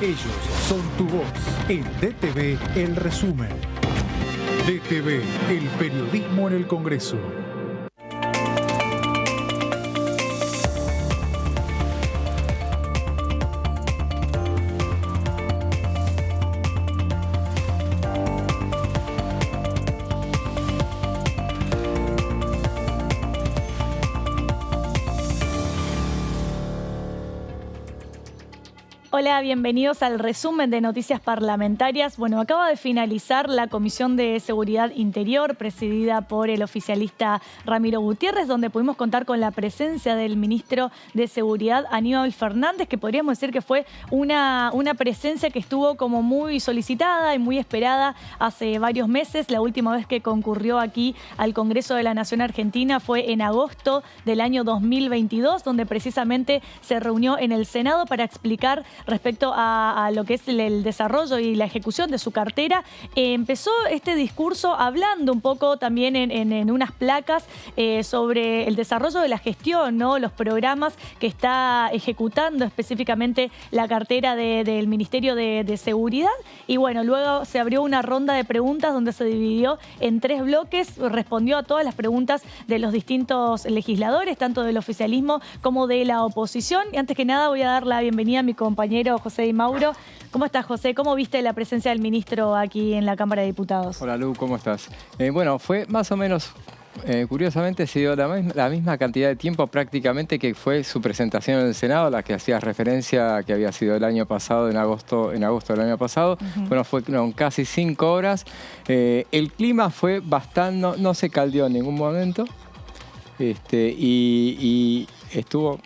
Ellos son tu voz. En DTV, el resumen. DTV, el periodismo en el Congreso. Hola, bienvenidos al resumen de noticias parlamentarias. Bueno, acaba de finalizar la Comisión de Seguridad Interior, presidida por el oficialista Ramiro Gutiérrez, donde pudimos contar con la presencia del ministro de Seguridad, Aníbal Fernández, que podríamos decir que fue una presencia que estuvo como muy solicitada y muy esperada hace varios meses. La última vez que concurrió aquí al Congreso de la Nación Argentina fue en agosto del año 2022, donde precisamente se reunió en el Senado para explicar respecto a lo que es el desarrollo y la ejecución de su cartera. Empezó este discurso hablando un poco también en unas placas sobre el desarrollo de la gestión, ¿no? Los programas que está ejecutando específicamente la cartera del Ministerio de Seguridad. Y bueno, luego se abrió una ronda de preguntas donde se dividió en 3 bloques, respondió a todas las preguntas de los distintos legisladores, tanto del oficialismo como de la oposición. Y antes que nada voy a dar la bienvenida a mi compañero José Di Mauro. ¿Cómo estás, José? ¿Cómo viste la presencia del ministro aquí en la Cámara de Diputados? Hola, Lu, ¿cómo estás? Bueno, fue más o menos, curiosamente, se dio la misma cantidad de tiempo prácticamente que fue su presentación en el Senado, a la que hacías referencia, que había sido el año pasado, en agosto del año pasado. Bueno, fueron casi 5 horas. El clima fue bastante, no se caldeó en ningún momento. Y estuvo...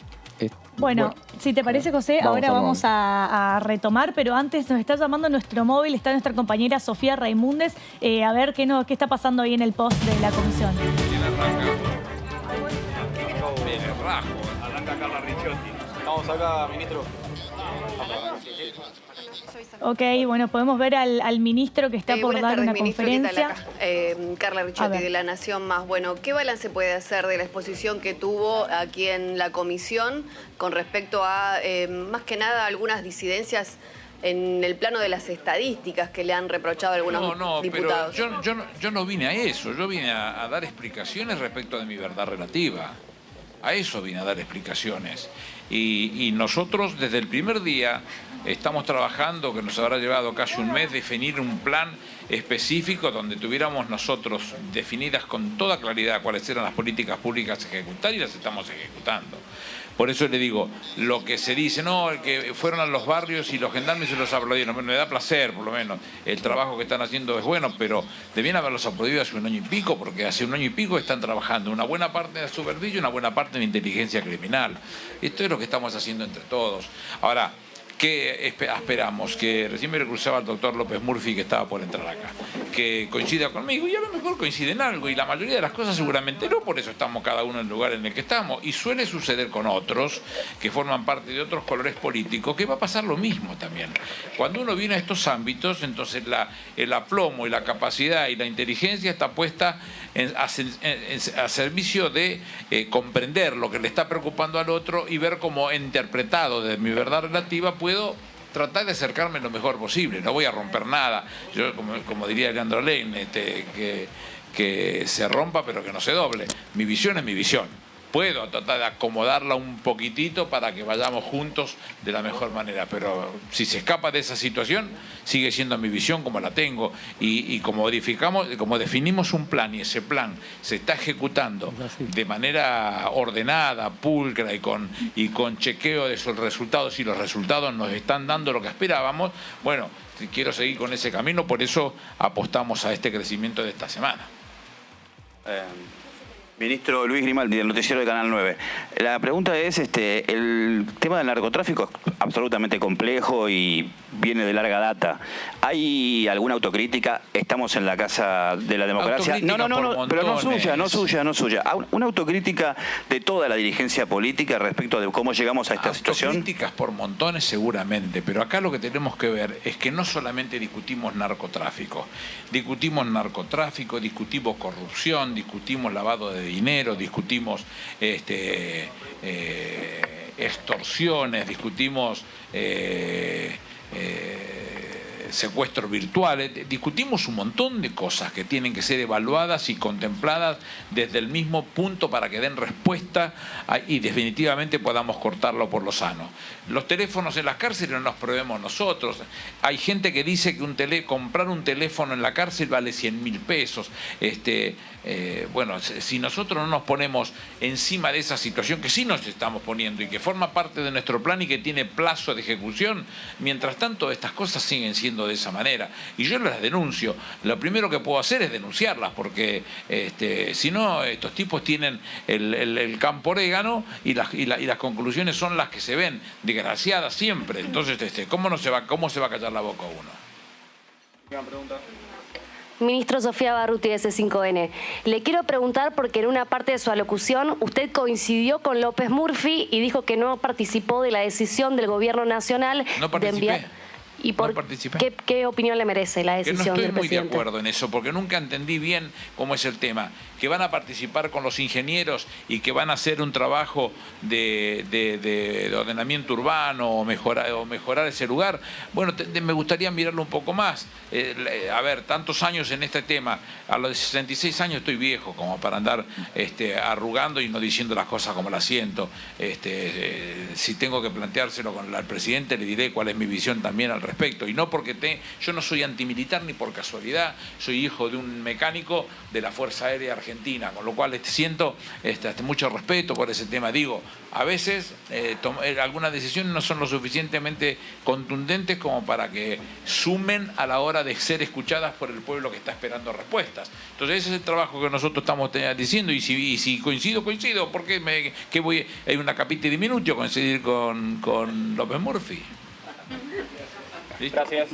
Bueno, si te parece, José, ahora vamos a retomar, pero antes nos está llamando nuestro móvil, está nuestra compañera Sofía Raimundes, a ver qué está pasando ahí en el post de la comisión. ¿Quién arranca? Viene Rajo, arranca Carla Ricciotti. Estamos acá, ministro. Ok, bueno, podemos ver al ministro que está por dar una conferencia. Carla Ricciotti, de La Nación Más. Bueno, ¿qué balance puede hacer de la exposición que tuvo aquí en la comisión con respecto a, más que nada, algunas disidencias en el plano de las estadísticas que le han reprochado algunos diputados? Pero yo no vine a eso, yo vine a dar explicaciones respecto de mi verdad relativa. A eso vine a dar explicaciones. Y nosotros desde el primer día estamos trabajando, que nos habrá llevado casi un mes, definir un plan específico donde tuviéramos nosotros definidas con toda claridad cuáles eran las políticas públicas a ejecutar, y las estamos ejecutando. Por eso le digo, lo que se dice, no, que fueron a los barrios y los gendarmes se los aplaudieron. Me da placer, por lo menos, el trabajo que están haciendo es bueno, pero debían haberlos aplaudido hace un año y pico, porque hace un año y pico están trabajando una buena parte de su verdillo y una buena parte de inteligencia criminal. Esto es lo que estamos haciendo entre todos. Ahora, ¿qué esperamos? Que recién me cruzaba el doctor López Murphy, que estaba por entrar acá, que coincida conmigo, y a lo mejor coincide en algo, y la mayoría de las cosas seguramente no, por eso estamos cada uno en el lugar en el que estamos, y suele suceder con otros, que forman parte de otros colores políticos, que va a pasar lo mismo también. Cuando uno viene a estos ámbitos, entonces el aplomo y la capacidad y la inteligencia está puesta a servicio de comprender lo que le está preocupando al otro y ver cómo interpretado de mi verdad relativa puedo tratar de acercarme lo mejor posible. No voy a romper nada. Yo, como diría Leandro Lein, que se rompa pero que no se doble. Mi visión es mi visión. Puedo tratar de acomodarla un poquitito para que vayamos juntos de la mejor manera, pero si se escapa de esa situación, sigue siendo mi visión como la tengo, y como definimos un plan, y ese plan se está ejecutando de manera ordenada, pulcra y con chequeo de sus resultados, y los resultados nos están dando lo que esperábamos, bueno, quiero seguir con ese camino, por eso apostamos a este crecimiento de esta semana. Ministro Luis Grimaldi, del noticiero de Canal 9. La pregunta es, el tema del narcotráfico es absolutamente complejo y viene de larga data. ¿Hay alguna autocrítica? Estamos en la Casa de la Democracia. No, pero no suya. Una autocrítica de toda la dirigencia política respecto de cómo llegamos a esta situación. Autocríticas por montones seguramente, pero acá lo que tenemos que ver es que no solamente discutimos narcotráfico, discutimos corrupción, discutimos lavado de dinero, discutimos extorsiones, discutimos secuestros virtuales. Discutimos un montón de cosas que tienen que ser evaluadas y contempladas desde el mismo punto para que den respuesta y definitivamente podamos cortarlo por lo sano. Los teléfonos en las cárceles no los probemos nosotros. Hay gente que dice que comprar un teléfono en la cárcel vale 100.000 pesos. Bueno, si nosotros no nos ponemos encima de esa situación, que sí nos estamos poniendo y que forma parte de nuestro plan y que tiene plazo de ejecución, mientras tanto estas cosas siguen siendo de esa manera. Y yo las denuncio. Lo primero que puedo hacer es denunciarlas, porque si no, estos tipos tienen el campo orégano y las conclusiones son las que se ven, desgraciadas siempre. Entonces, ¿cómo se va a callar la boca uno? Una pregunta. Ministro Sofía Barruti, de C5N. Le quiero preguntar porque en una parte de su alocución usted coincidió con López Murphy y dijo que no participó de la decisión del Gobierno Nacional de enviar... ¿Y por qué opinión le merece la decisión del presidente? No estoy muy de acuerdo en eso, porque nunca entendí bien cómo es el tema. Que van a participar con los ingenieros y que van a hacer un trabajo de ordenamiento urbano o mejorar ese lugar. Bueno, me gustaría mirarlo un poco más. A ver, tantos años en este tema. A los 66 años estoy viejo como para andar arrugando y no diciendo las cosas como las siento. Si tengo que planteárselo al presidente, le diré cuál es mi visión también al respecto. Y no porque yo no soy antimilitar ni por casualidad. Soy hijo de un mecánico de la Fuerza Aérea Argentina, con lo cual siento mucho respeto por ese tema. Digo, a veces algunas decisiones no son lo suficientemente contundentes como para que sumen a la hora de ser escuchadas por el pueblo que está esperando respuestas. Entonces ese es el trabajo que nosotros estamos diciendo, y si coincido, porque hay una capita diminutio coincidir con López Murphy. Gracias.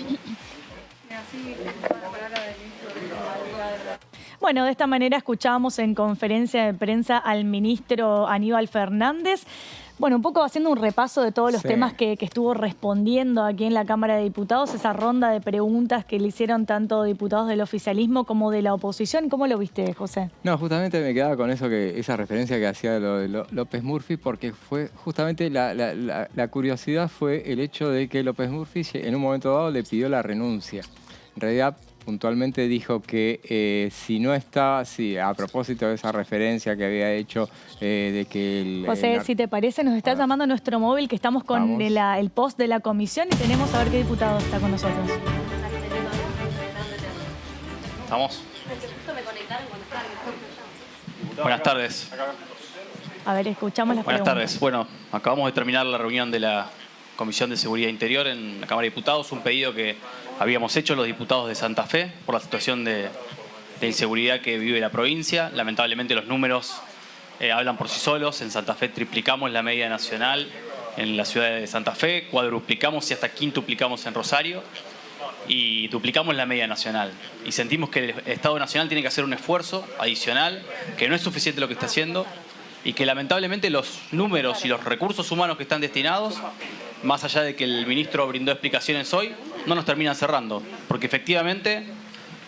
Bueno, de esta manera escuchábamos en conferencia de prensa al ministro Aníbal Fernández. Bueno, un poco haciendo un repaso de todos los temas que estuvo respondiendo aquí en la Cámara de Diputados, esa ronda de preguntas que le hicieron tanto diputados del oficialismo como de la oposición. ¿Cómo lo viste, José? No, justamente me quedaba con esa referencia que hacía de López Murphy, porque fue justamente la curiosidad fue el hecho de que López Murphy en un momento dado le pidió la renuncia. En realidad, puntualmente dijo que si no está, a propósito de esa referencia que había hecho de que... José, si te parece, nos está llamando nuestro móvil, que estamos con el post de la comisión y tenemos a ver qué diputado está con nosotros. ¿Estamos? Buenas tardes. A ver, escuchamos las preguntas. Buenas tardes. Bueno, acabamos de terminar la reunión de la Comisión de Seguridad Interior en la Cámara de Diputados, un pedido que habíamos hecho los diputados de Santa Fe por la situación de inseguridad que vive la provincia. Lamentablemente los números hablan por sí solos. En Santa Fe triplicamos la media nacional en la ciudad de Santa Fe, cuadruplicamos y hasta quintuplicamos en Rosario y duplicamos la media nacional. Y sentimos que el Estado Nacional tiene que hacer un esfuerzo adicional, que no es suficiente lo que está haciendo y que lamentablemente los números y los recursos humanos que están destinados, más allá de que el ministro brindó explicaciones hoy, no nos terminan cerrando. Porque efectivamente,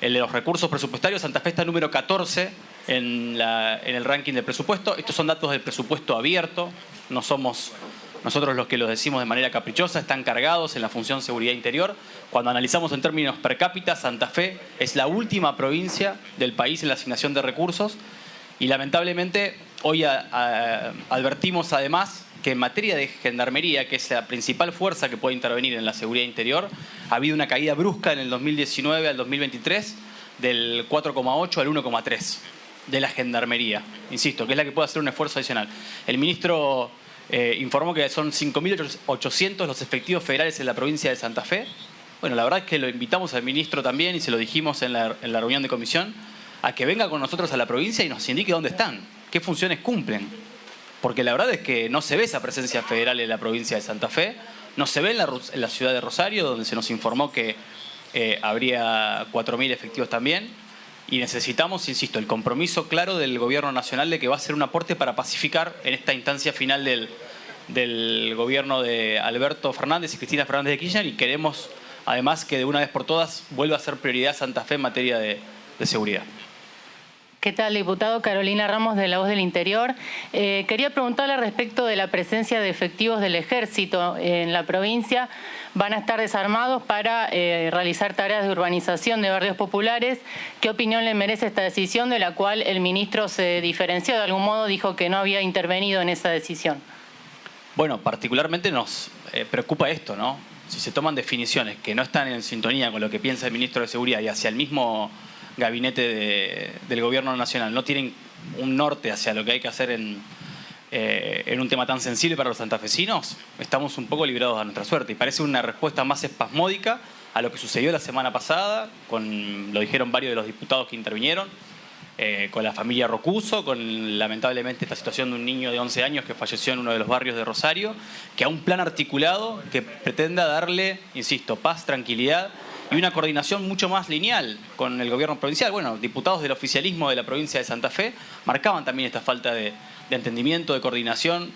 el de los recursos presupuestarios, Santa Fe está número 14 en el ranking del presupuesto. Estos son datos del presupuesto abierto. No somos nosotros los que los decimos de manera caprichosa. Están cargados en la función seguridad interior. Cuando analizamos en términos per cápita, Santa Fe es la última provincia del país en la asignación de recursos. Y lamentablemente, hoy advertimos además que en materia de gendarmería, que es la principal fuerza que puede intervenir en la seguridad interior, ha habido una caída brusca en el 2019 al 2023 del 4,8 al 1,3 de la gendarmería. Insisto, que es la que puede hacer un esfuerzo adicional. El ministro informó que son 5.800 los efectivos federales en la provincia de Santa Fe. Bueno, la verdad es que lo invitamos al ministro también y se lo dijimos en la reunión de comisión, a que venga con nosotros a la provincia y nos indique dónde están, qué funciones cumplen. Porque la verdad es que no se ve esa presencia federal en la provincia de Santa Fe, no se ve en la ciudad de Rosario, donde se nos informó que habría 4.000 efectivos también, y necesitamos, insisto, el compromiso claro del Gobierno Nacional de que va a ser un aporte para pacificar en esta instancia final del gobierno de Alberto Fernández y Cristina Fernández de Kirchner, y queremos además que de una vez por todas vuelva a ser prioridad Santa Fe en materia de seguridad. ¿Qué tal, diputado? Carolina Ramos, de La Voz del Interior. Quería preguntarle respecto de la presencia de efectivos del Ejército en la provincia. Van a estar desarmados para realizar tareas de urbanización de barrios populares. ¿Qué opinión le merece esta decisión, de la cual el ministro se diferenció? De algún modo dijo que no había intervenido en esa decisión. Bueno, particularmente nos preocupa esto, ¿no? Si se toman definiciones que no están en sintonía con lo que piensa el ministro de Seguridad y hacia el mismo gabinete del gobierno nacional, no tienen un norte hacia lo que hay que hacer en un tema tan sensible para los santafesinos, estamos un poco librados a nuestra suerte. Y parece una respuesta más espasmódica a lo que sucedió la semana pasada, lo dijeron varios de los diputados que intervinieron, con la familia Rocuso, con lamentablemente esta situación de un niño de 11 años que falleció en uno de los barrios de Rosario, que a un plan articulado que pretenda darle, insisto, paz, tranquilidad y una coordinación mucho más lineal con el gobierno provincial. Bueno, diputados del oficialismo de la provincia de Santa Fe marcaban también esta falta de entendimiento, de coordinación,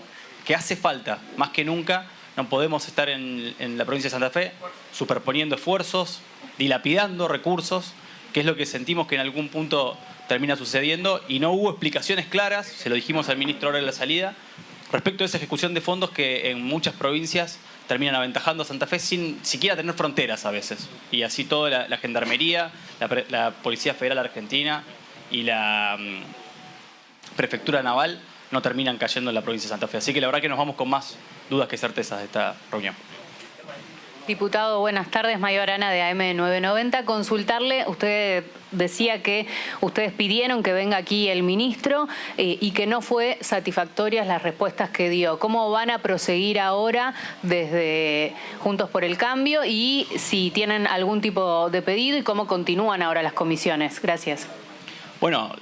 que hace falta, más que nunca. No podemos estar en la provincia de Santa Fe superponiendo esfuerzos, dilapidando recursos, que es lo que sentimos que en algún punto termina sucediendo, y no hubo explicaciones claras, se lo dijimos al ministro ahora en la salida, respecto a esa ejecución de fondos que en muchas provincias terminan aventajando a Santa Fe sin siquiera tener fronteras a veces. Y así toda la Gendarmería, la Policía Federal Argentina y la Prefectura Naval no terminan cayendo en la provincia de Santa Fe. Así que la verdad que nos vamos con más dudas que certezas de esta reunión. Diputado, buenas tardes. Mayo Arana, de AM990. Consultarle, usted decía que ustedes pidieron que venga aquí el ministro y que no fue satisfactorias las respuestas que dio. ¿Cómo van a proseguir ahora desde Juntos por el Cambio, y si tienen algún tipo de pedido y cómo continúan ahora las comisiones? Gracias. Bueno,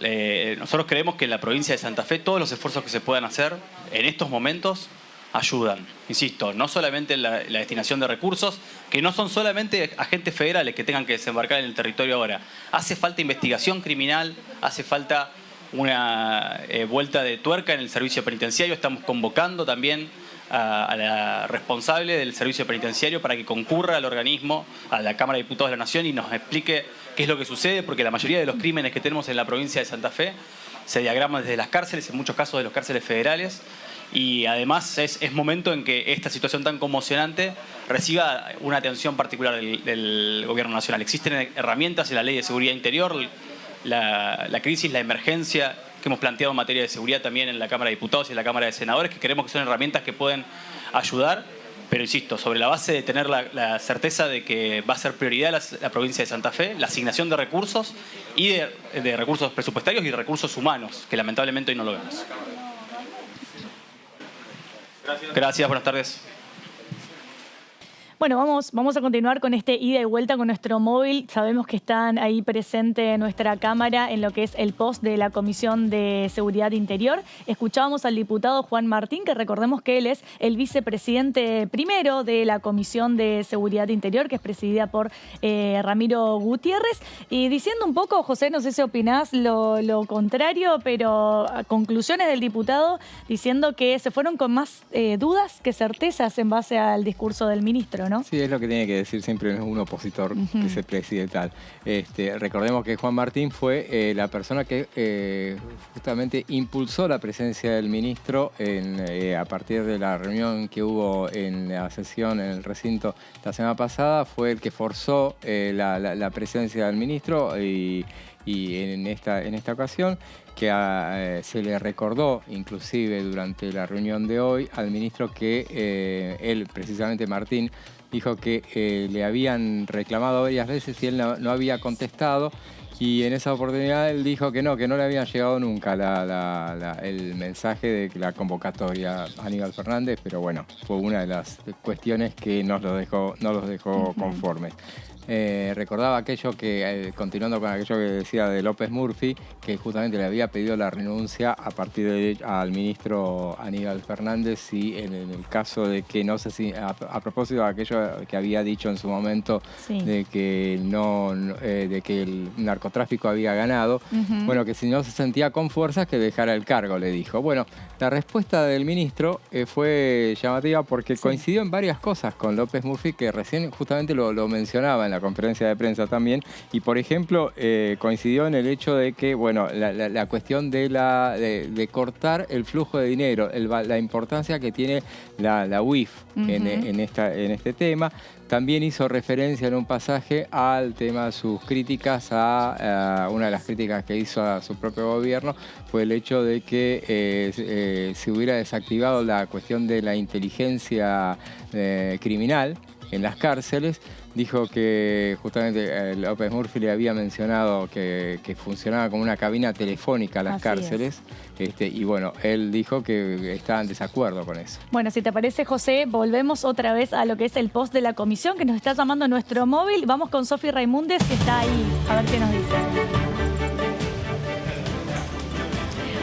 nosotros creemos que en la provincia de Santa Fe todos los esfuerzos que se puedan hacer en estos momentos ayudan. Insisto, no solamente la destinación de recursos, que no son solamente agentes federales que tengan que desembarcar en el territorio ahora. Hace falta investigación criminal, hace falta una vuelta de tuerca en el servicio penitenciario. Estamos convocando también a la responsable del servicio penitenciario para que concurra al organismo, a la Cámara de Diputados de la Nación, y nos explique qué es lo que sucede, porque la mayoría de los crímenes que tenemos en la provincia de Santa Fe se diagraman desde las cárceles, en muchos casos de las cárceles federales. Y además es momento en que esta situación tan conmocionante reciba una atención particular del gobierno nacional. Existen herramientas en la Ley de Seguridad Interior, la crisis, la emergencia que hemos planteado en materia de seguridad también en la Cámara de Diputados y en la Cámara de Senadores, que creemos que son herramientas que pueden ayudar, pero insisto, sobre la base de tener la certeza de que va a ser prioridad la provincia de Santa Fe, la asignación de recursos y de recursos presupuestarios y de recursos humanos, que lamentablemente hoy no lo vemos. Gracias, buenas tardes. Bueno, vamos a continuar con este ida y vuelta con nuestro móvil. Sabemos que están ahí presente nuestra cámara en lo que es el post de la Comisión de Seguridad Interior. Escuchábamos al diputado Juan Martín, que recordemos que él es el vicepresidente primero de la Comisión de Seguridad Interior, que es presidida por Ramiro Gutiérrez. Y diciendo un poco, José, no sé si opinás lo contrario, pero a conclusiones del diputado diciendo que se fueron con más dudas que certezas en base al discurso del ministro, ¿no? Sí, es lo que tiene que decir siempre un opositor vicepresidencial. Recordemos que Juan Martín fue la persona que justamente impulsó la presencia del ministro a partir de la reunión que hubo en la sesión en el recinto la semana pasada. Fue el que forzó la presencia del ministro y en esta ocasión que se le recordó inclusive durante la reunión de hoy al ministro que él, precisamente Martín, dijo que le habían reclamado varias veces y él no había contestado, y en esa oportunidad él dijo que no le habían llegado nunca el mensaje de la convocatoria a Aníbal Fernández, pero bueno, fue una de las cuestiones que no los dejó conformes. Recordaba aquello que, continuando con aquello que decía de López Murphy, que justamente le había pedido la renuncia a partir al ministro Aníbal Fernández, y en el caso de que, no sé si, a propósito de aquello que había dicho en su momento, sí, de que el narcotráfico narcotráfico había ganado. Bueno, que si no se sentía con fuerzas, que dejara el cargo, le dijo. Bueno, la respuesta del ministro fue llamativa porque coincidió en varias cosas con López Murphy, que recién justamente lo mencionaba en la conferencia de prensa también. Y, por ejemplo, coincidió en el hecho de que, bueno, la cuestión de cortar el flujo de dinero, la importancia que tiene la UIF en este tema. También hizo referencia en un pasaje al tema de sus críticas una de las críticas que hizo a su propio gobierno fue el hecho de que se hubiera desactivado la cuestión de la inteligencia criminal en las cárceles. Dijo que justamente López Murphy le había mencionado que funcionaba como una cabina telefónica a las cárceles. Y bueno, él dijo que estaba en desacuerdo con eso. Bueno, si te parece, José, volvemos otra vez a lo que es el post de la comisión, que nos está llamando nuestro móvil. Vamos con Sofi Raimundes, que está ahí. A ver qué nos dice.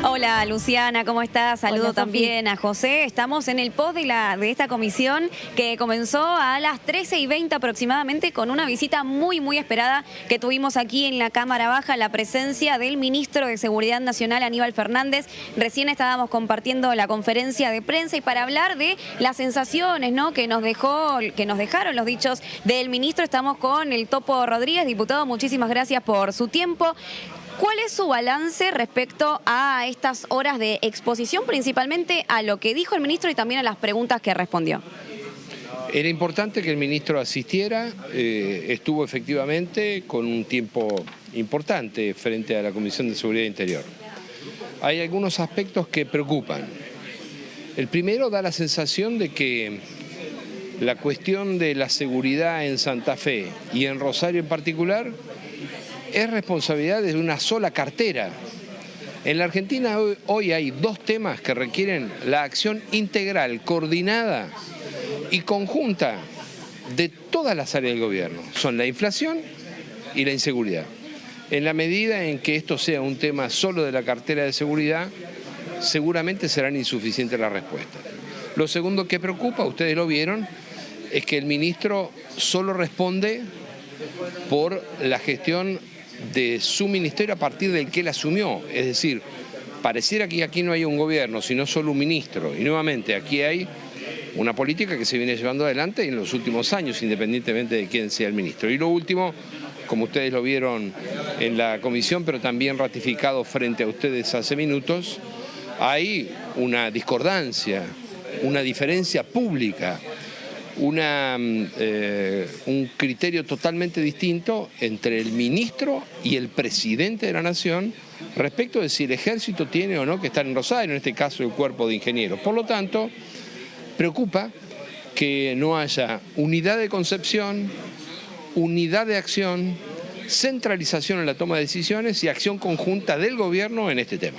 Hola Luciana, ¿cómo estás? Saludo también a José. Estamos en el post de esta comisión que comenzó a las 13:20 aproximadamente con una visita muy esperada que tuvimos aquí en la Cámara Baja, la presencia del ministro de Seguridad Nacional, Aníbal Fernández. Recién estábamos compartiendo la conferencia de prensa y para hablar de las sensaciones, ¿no?, que nos dejaron los dichos del ministro, estamos con el Topo Rodríguez. Diputado, muchísimas gracias por su tiempo. ¿Cuál es su balance respecto a estas horas de exposición, principalmente a lo que dijo el ministro y también a las preguntas que respondió? Era importante que el ministro asistiera, estuvo efectivamente con un tiempo importante frente a la Comisión de Seguridad Interior. Hay algunos aspectos que preocupan. El primero da la sensación de que la cuestión de la seguridad en Santa Fe y en Rosario en particular es responsabilidad de una sola cartera. En la Argentina hoy hay dos temas que requieren la acción integral, coordinada y conjunta de todas las áreas del gobierno. Son la inflación y la inseguridad. En la medida en que esto sea un tema solo de la cartera de seguridad, seguramente serán insuficientes las respuestas. Lo segundo que preocupa, ustedes lo vieron, es que el ministro solo responde por la gestión de su ministerio a partir del que él asumió. Es decir, pareciera que aquí no hay un gobierno, sino solo un ministro. Y nuevamente, aquí hay una política que se viene llevando adelante en los últimos años, independientemente de quién sea el ministro. Y lo último, como ustedes lo vieron en la comisión, pero también ratificado frente a ustedes hace minutos, hay una discordancia, una diferencia pública, un criterio totalmente distinto entre el ministro y el presidente de la Nación respecto de si el ejército tiene o no que estar en Rosario, en este caso el cuerpo de ingenieros. Por lo tanto, preocupa que no haya unidad de concepción, unidad de acción, centralización en la toma de decisiones y acción conjunta del gobierno en este tema.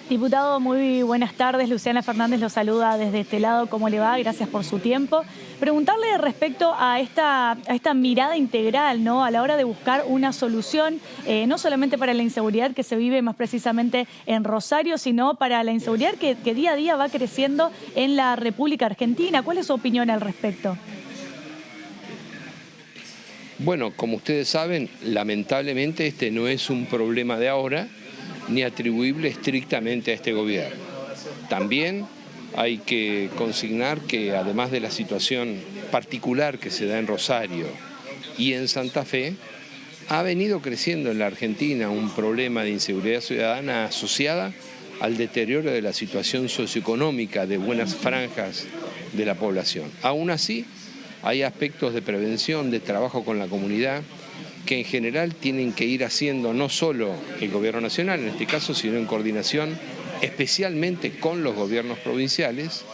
Diputado, muy buenas tardes. Luciana Fernández lo saluda desde este lado. ¿Cómo le va? Gracias por su tiempo. Preguntarle respecto a esta mirada integral, ¿no?, a la hora de buscar una solución, no solamente para la inseguridad que se vive más precisamente en Rosario, sino para la inseguridad que día a día va creciendo en la República Argentina. ¿Cuál es su opinión al respecto? Bueno, como ustedes saben, lamentablemente este no es un problema de ahora, ni atribuible estrictamente a este gobierno. También hay que consignar que además de la situación particular que se da en Rosario y en Santa Fe, ha venido creciendo en la Argentina un problema de inseguridad ciudadana asociada al deterioro de la situación socioeconómica de buenas franjas de la población. Aún así, hay aspectos de prevención, de trabajo con la comunidad, que en general tienen que ir haciendo no solo el gobierno nacional, en este caso, sino en coordinación especialmente con los gobiernos provinciales.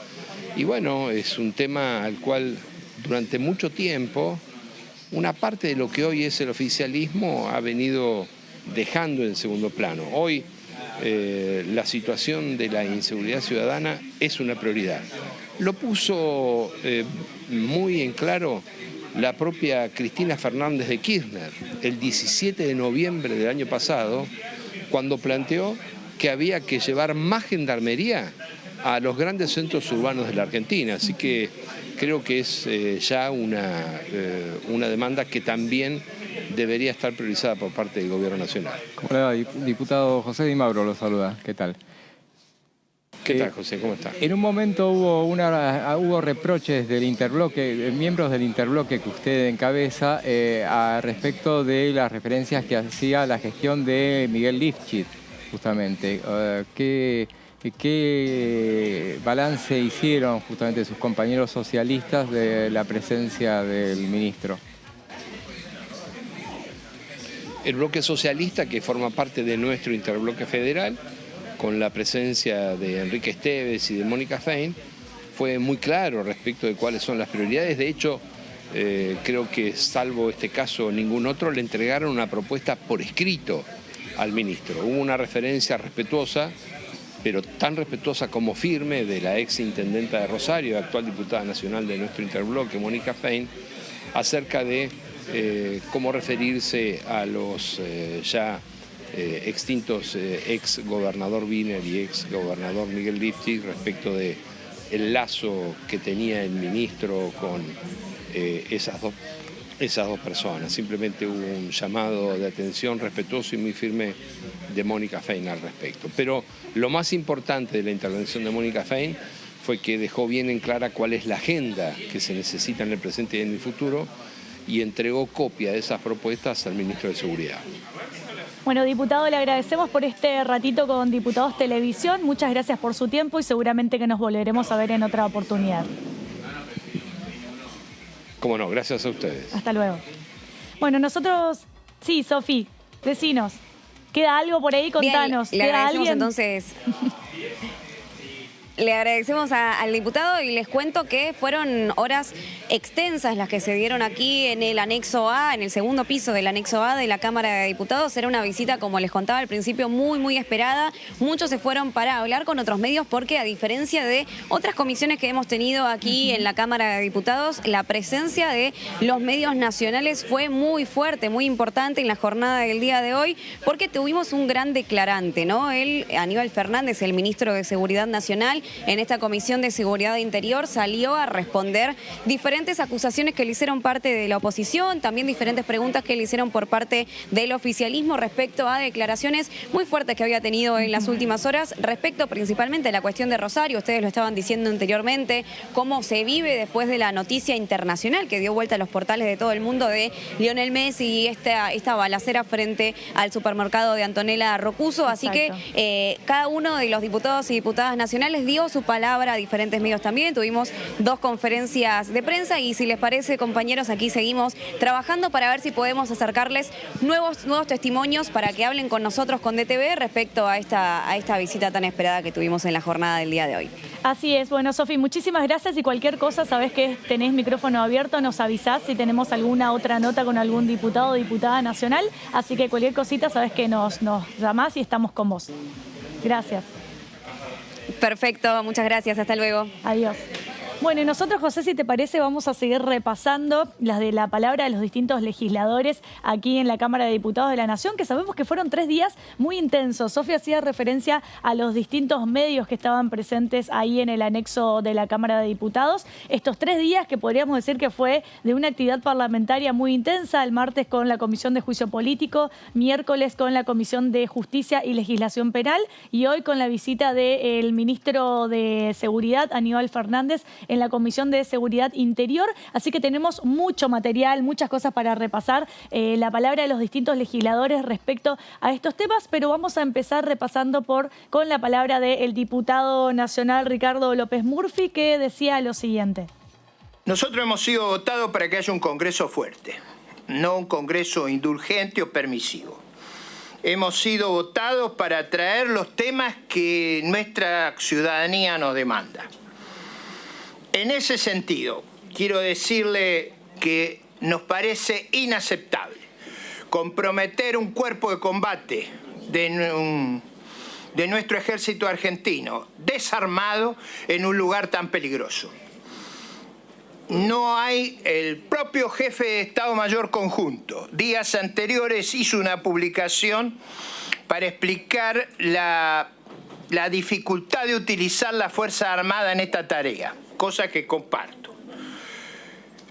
Y bueno, es un tema al cual durante mucho tiempo una parte de lo que hoy es el oficialismo ha venido dejando en segundo plano. Hoy la situación de la inseguridad ciudadana es una prioridad. Lo puso muy en claro la propia Cristina Fernández de Kirchner el 17 de noviembre del año pasado, cuando planteó que había que llevar más gendarmería a los grandes centros urbanos de la Argentina. Así que creo que es ya una demanda que también debería estar priorizada por parte del Gobierno Nacional. ¿Cómo le va, diputado? José Di Mauro lo saluda. ¿Qué tal? ¿Qué tal, José? ¿Cómo está? En un momento hubo reproches del interbloque, miembros del interbloque que usted encabeza, respecto de las referencias que hacía la gestión de Miguel Lifchit, justamente. ¿Qué balance hicieron justamente sus compañeros socialistas de la presencia del ministro? El bloque socialista, que forma parte de nuestro interbloque federal, con la presencia de Enrique Esteves y de Mónica Fein, fue muy claro respecto de cuáles son las prioridades. De hecho, creo que salvo este caso ningún otro, le entregaron una propuesta por escrito al ministro. Hubo una referencia respetuosa, pero tan respetuosa como firme, de la ex intendenta de Rosario, actual diputada nacional de nuestro interbloque, Mónica Fein, acerca de cómo referirse a los extintos ex gobernador Wiener y ex gobernador Miguel Lifchit respecto de el lazo que tenía el ministro con esas dos personas. Simplemente hubo un llamado de atención respetuoso y muy firme de Mónica Fein al respecto. Pero lo más importante de la intervención de Mónica Fein fue que dejó bien en clara cuál es la agenda que se necesita en el presente y en el futuro, y entregó copia de esas propuestas al ministro de Seguridad. Bueno, diputado, le agradecemos por este ratito con Diputados Televisión. Muchas gracias por su tiempo y seguramente que nos volveremos a ver en otra oportunidad. Cómo no, gracias a ustedes. Hasta luego. Bueno, nosotros... Sí, Sofi, decinos. ¿Queda algo por ahí? Contanos. Bien, le ¿Queda agradecemos alguien? Entonces... Le agradecemos al diputado y les cuento que fueron horas extensas las que se dieron aquí en el anexo A, en el segundo piso del anexo A de la Cámara de Diputados. Era una visita, como les contaba al principio, muy esperada. Muchos se fueron para hablar con otros medios porque, a diferencia de otras comisiones que hemos tenido aquí en la Cámara de Diputados, la presencia de los medios nacionales fue muy fuerte, muy importante en la jornada del día de hoy, porque tuvimos un gran declarante, ¿no? Aníbal Fernández, el ministro de Seguridad Nacional, en esta Comisión de Seguridad Interior, salió a responder diferentes acusaciones que le hicieron parte de la oposición, también diferentes preguntas que le hicieron por parte del oficialismo respecto a declaraciones muy fuertes que había tenido en las últimas horas, respecto principalmente a la cuestión de Rosario. Ustedes lo estaban diciendo anteriormente, cómo se vive después de la noticia internacional que dio vuelta a los portales de todo el mundo de Lionel Messi y esta balacera frente al supermercado de Antonella Rocuso. Así que cada uno de los diputados y diputadas nacionales dio su palabra a diferentes medios también. Tuvimos 2 conferencias de prensa y, si les parece, compañeros, aquí seguimos trabajando para ver si podemos acercarles nuevos testimonios para que hablen con nosotros, con DTV, respecto a esta visita tan esperada que tuvimos en la jornada del día de hoy. Así es. Bueno, Sofi, muchísimas gracias, y cualquier cosa, sabés que tenés micrófono abierto, nos avisás si tenemos alguna otra nota con algún diputado o diputada nacional, así que cualquier cosita sabés que nos llamás y estamos con vos. Gracias. Perfecto, muchas gracias, hasta luego. Adiós. Bueno, y nosotros, José, si te parece, vamos a seguir repasando las de la palabra de los distintos legisladores aquí en la Cámara de Diputados de la Nación, que sabemos que fueron 3 días muy intensos. Sofía hacía referencia a los distintos medios que estaban presentes ahí en el anexo de la Cámara de Diputados. Estos 3 días que podríamos decir que fue de una actividad parlamentaria muy intensa, el martes con la Comisión de Juicio Político, miércoles con la Comisión de Justicia y Legislación Penal, y hoy con la visita del ministro de Seguridad, Aníbal Fernández, en la Comisión de Seguridad Interior. Así que tenemos mucho material, muchas cosas para repasar, la palabra de los distintos legisladores respecto a estos temas, pero vamos a empezar repasando con la palabra del diputado nacional Ricardo López Murphy, que decía lo siguiente. Nosotros hemos sido votados para que haya un Congreso fuerte, no un Congreso indulgente o permisivo. Hemos sido votados para traer los temas que nuestra ciudadanía nos demanda. En ese sentido, quiero decirle que nos parece inaceptable comprometer un cuerpo de combate de nuestro ejército argentino desarmado en un lugar tan peligroso. No hay, el propio jefe de Estado Mayor Conjunto, días anteriores hizo una publicación para explicar la dificultad de utilizar la Fuerza Armada en esta tarea, cosa que comparto.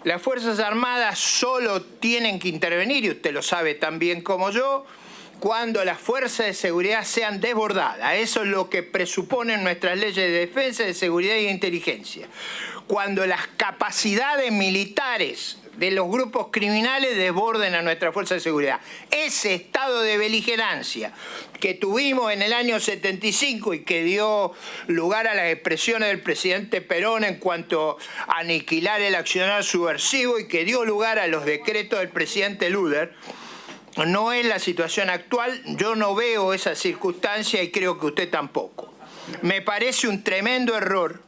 las Fuerzas Armadas solo tienen que intervenir, y usted lo sabe tan bien como yo, cuando las fuerzas de seguridad sean desbordadas. Eso es lo que presuponen nuestras leyes de defensa, de seguridad y de inteligencia. Cuando las capacidades militares de los grupos criminales desborden a nuestra fuerza de seguridad. Ese estado de beligerancia que tuvimos en el año 75 y que dio lugar a las expresiones del presidente Perón en cuanto a aniquilar el accionar subversivo y que dio lugar a los decretos del presidente Luder, no es la situación actual. Yo no veo esa circunstancia y creo que usted tampoco. Me parece un tremendo error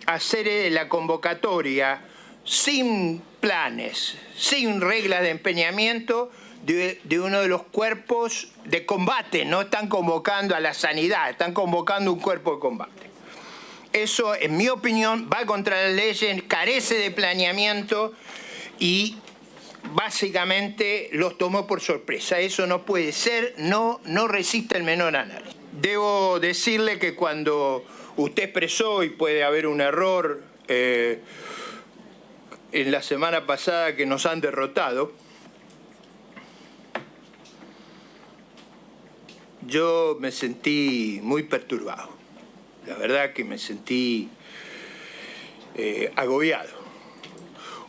hacer la convocatoria sin planes, sin reglas de empeñamiento de uno de los cuerpos de combate. No están convocando a la sanidad, están convocando un cuerpo de combate. Eso, en mi opinión, va contra las leyes, carece de planeamiento y básicamente los tomó por sorpresa. Eso no puede ser, no resiste el menor análisis. Debo decirle que cuando usted expresó, y puede haber un error en la semana pasada, que nos han derrotado, yo me sentí muy perturbado. La verdad que me sentí agobiado.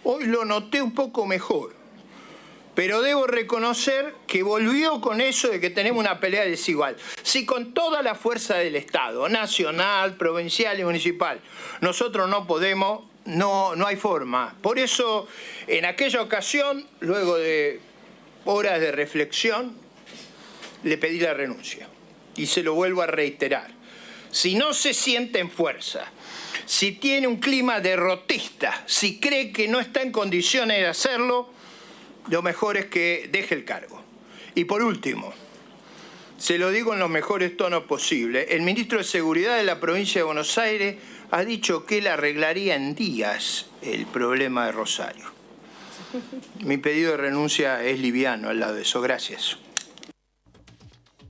Hoy lo noté un poco mejor, pero debo reconocer que volvió con eso de que tenemos una pelea desigual. Si con toda la fuerza del Estado, nacional, provincial y municipal, nosotros no podemos, no hay forma. Por eso, en aquella ocasión, luego de horas de reflexión, le pedí la renuncia. Y se lo vuelvo a reiterar. Si no se siente en fuerza, si tiene un clima derrotista, si cree que no está en condiciones de hacerlo, lo mejor es que deje el cargo. Y por último, se lo digo en los mejores tonos posibles, el ministro de Seguridad de la provincia de Buenos Aires ha dicho que él arreglaría en días el problema de Rosario. Mi pedido de renuncia es liviano al lado de eso. Gracias.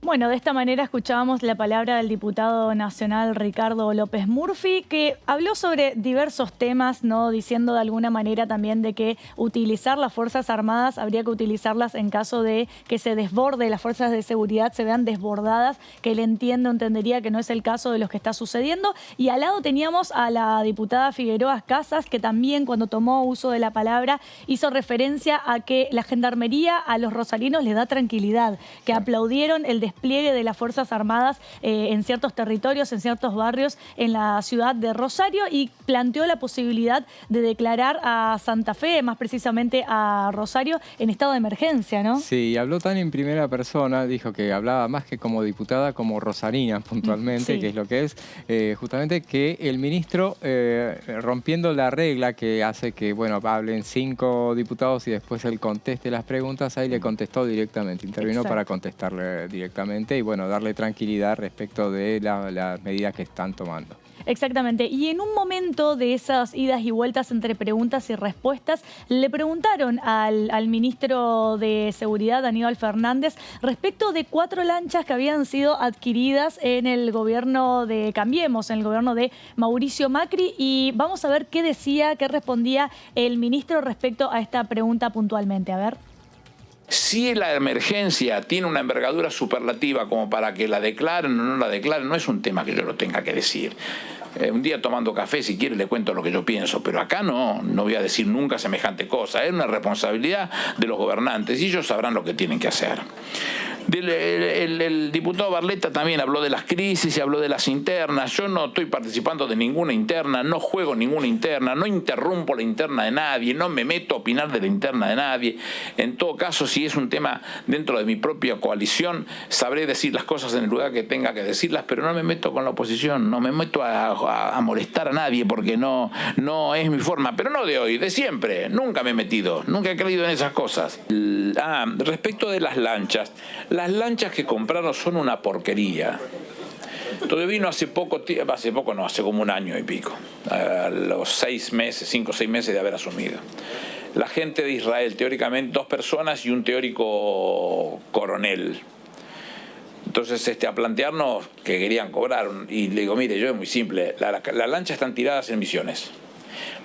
Bueno, de esta manera escuchábamos la palabra del diputado nacional Ricardo López Murphy, que habló sobre diversos temas, ¿no? Diciendo de alguna manera también de que utilizar las Fuerzas Armadas habría que utilizarlas en caso de que se desborde, las fuerzas de seguridad se vean desbordadas, que él entendería que no es el caso de lo que está sucediendo. Y al lado teníamos a la diputada Figueroa Casas, que también cuando tomó uso de la palabra hizo referencia a que la Gendarmería a los rosarinos les da tranquilidad, que aplaudieron el despliegue de las Fuerzas Armadas en ciertos territorios, en ciertos barrios en la ciudad de Rosario, y planteó la posibilidad de declarar a Santa Fe, más precisamente a Rosario, en estado de emergencia, ¿no? Sí, habló tan en primera persona, dijo que hablaba más que como diputada, como rosarina puntualmente, sí, que es lo que es, justamente que el ministro, rompiendo la regla que hace que, bueno, hablen 5 diputados y después él conteste las preguntas, ahí le contestó directamente, intervino Exacto. para contestarle directamente y, bueno, darle tranquilidad respecto de las medidas que están tomando. Exactamente. Y en un momento de esas idas y vueltas entre preguntas y respuestas, le preguntaron al ministro de Seguridad, Aníbal Fernández, respecto de 4 lanchas que habían sido adquiridas en el gobierno de Cambiemos, en el gobierno de Mauricio Macri, y vamos a ver qué decía, qué respondía el ministro respecto a esta pregunta puntualmente. A ver. Si la emergencia tiene una envergadura superlativa como para que la declaren o no la declaren, no es un tema que yo lo tenga que decir. Un día tomando café, si quiere, le cuento lo que yo pienso, pero acá no voy a decir nunca semejante cosa. Es una responsabilidad de los gobernantes y ellos sabrán lo que tienen que hacer. El diputado Barletta también habló de las crisis y habló de las internas. Yo no estoy participando de ninguna interna, no juego ninguna interna, no interrumpo la interna de nadie, no me meto a opinar de la interna de nadie. En todo caso, si es un tema dentro de mi propia coalición, sabré decir las cosas en el lugar que tenga que decirlas, pero no me meto con la oposición, no me meto a molestar a nadie porque no es mi forma, pero no de hoy, de siempre. Nunca me he metido, nunca he creído en esas cosas. Respecto de las lanchas que compraron son una porquería. Todo vino hace poco no, hace como un año y pico, a los 5 o 6 meses de haber asumido. La gente de Israel, teóricamente 2 personas y un teórico coronel. Entonces, a plantearnos que querían cobrar, y le digo, mire, yo es muy simple, las lanchas están tiradas en Misiones.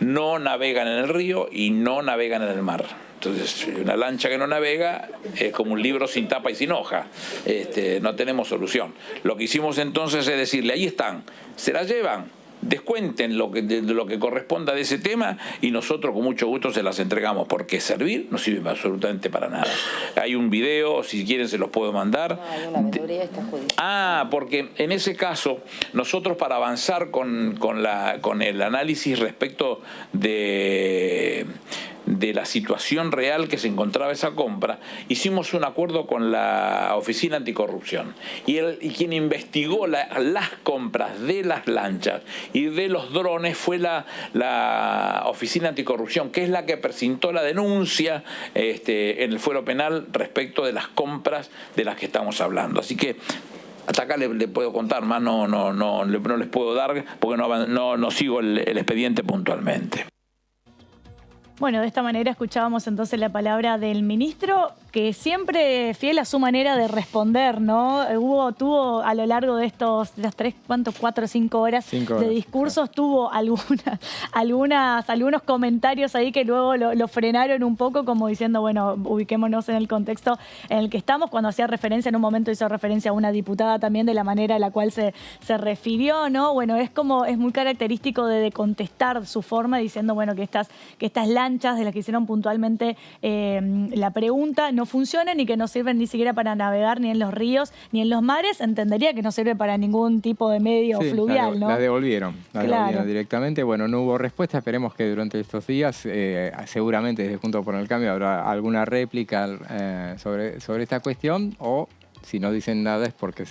no navegan en el río y no navegan en el mar. Entonces, una lancha que no navega es como un libro sin tapa y sin hoja. No tenemos solución. Lo que hicimos entonces es decirle, ahí están, se la llevan, descuenten lo que corresponda de ese tema y nosotros con mucho gusto se las entregamos, porque servir no sirve absolutamente para nada. Hay un video, si quieren se los puedo mandar. Porque en ese caso nosotros, para avanzar con el análisis respecto de la situación real que se encontraba esa compra, hicimos un acuerdo con la Oficina Anticorrupción y quien investigó las compras de las lanchas y de los drones fue la Oficina Anticorrupción, que es la que presentó la denuncia en el fuero penal respecto de las compras de las que estamos hablando. Así que hasta acá le puedo contar, más no les puedo dar porque no sigo el expediente puntualmente. Bueno, de esta manera escuchábamos entonces la palabra del ministro, que siempre fiel a su manera de responder, ¿no? Tuvo a lo largo de las 4 o 5 horas de discursos, tuvo algunos comentarios ahí que luego lo frenaron un poco, como diciendo, bueno, ubiquémonos en el contexto en el que estamos. Cuando hacía referencia, en un momento hizo referencia a una diputada también, de la manera a la cual se refirió, ¿no? Bueno, es muy característico de contestar su forma, diciendo, bueno, que estas lanchas de las que hicieron puntualmente la pregunta no funcionan y que no sirven ni siquiera para navegar ni en los ríos ni en los mares. Entendería que no sirve para ningún tipo de medio fluvial, ¿no? La devolvieron directamente. Bueno, no hubo respuesta. Esperemos que durante estos días, seguramente desde Juntos por el Cambio, habrá alguna réplica sobre esta cuestión, o si no dicen nada es porque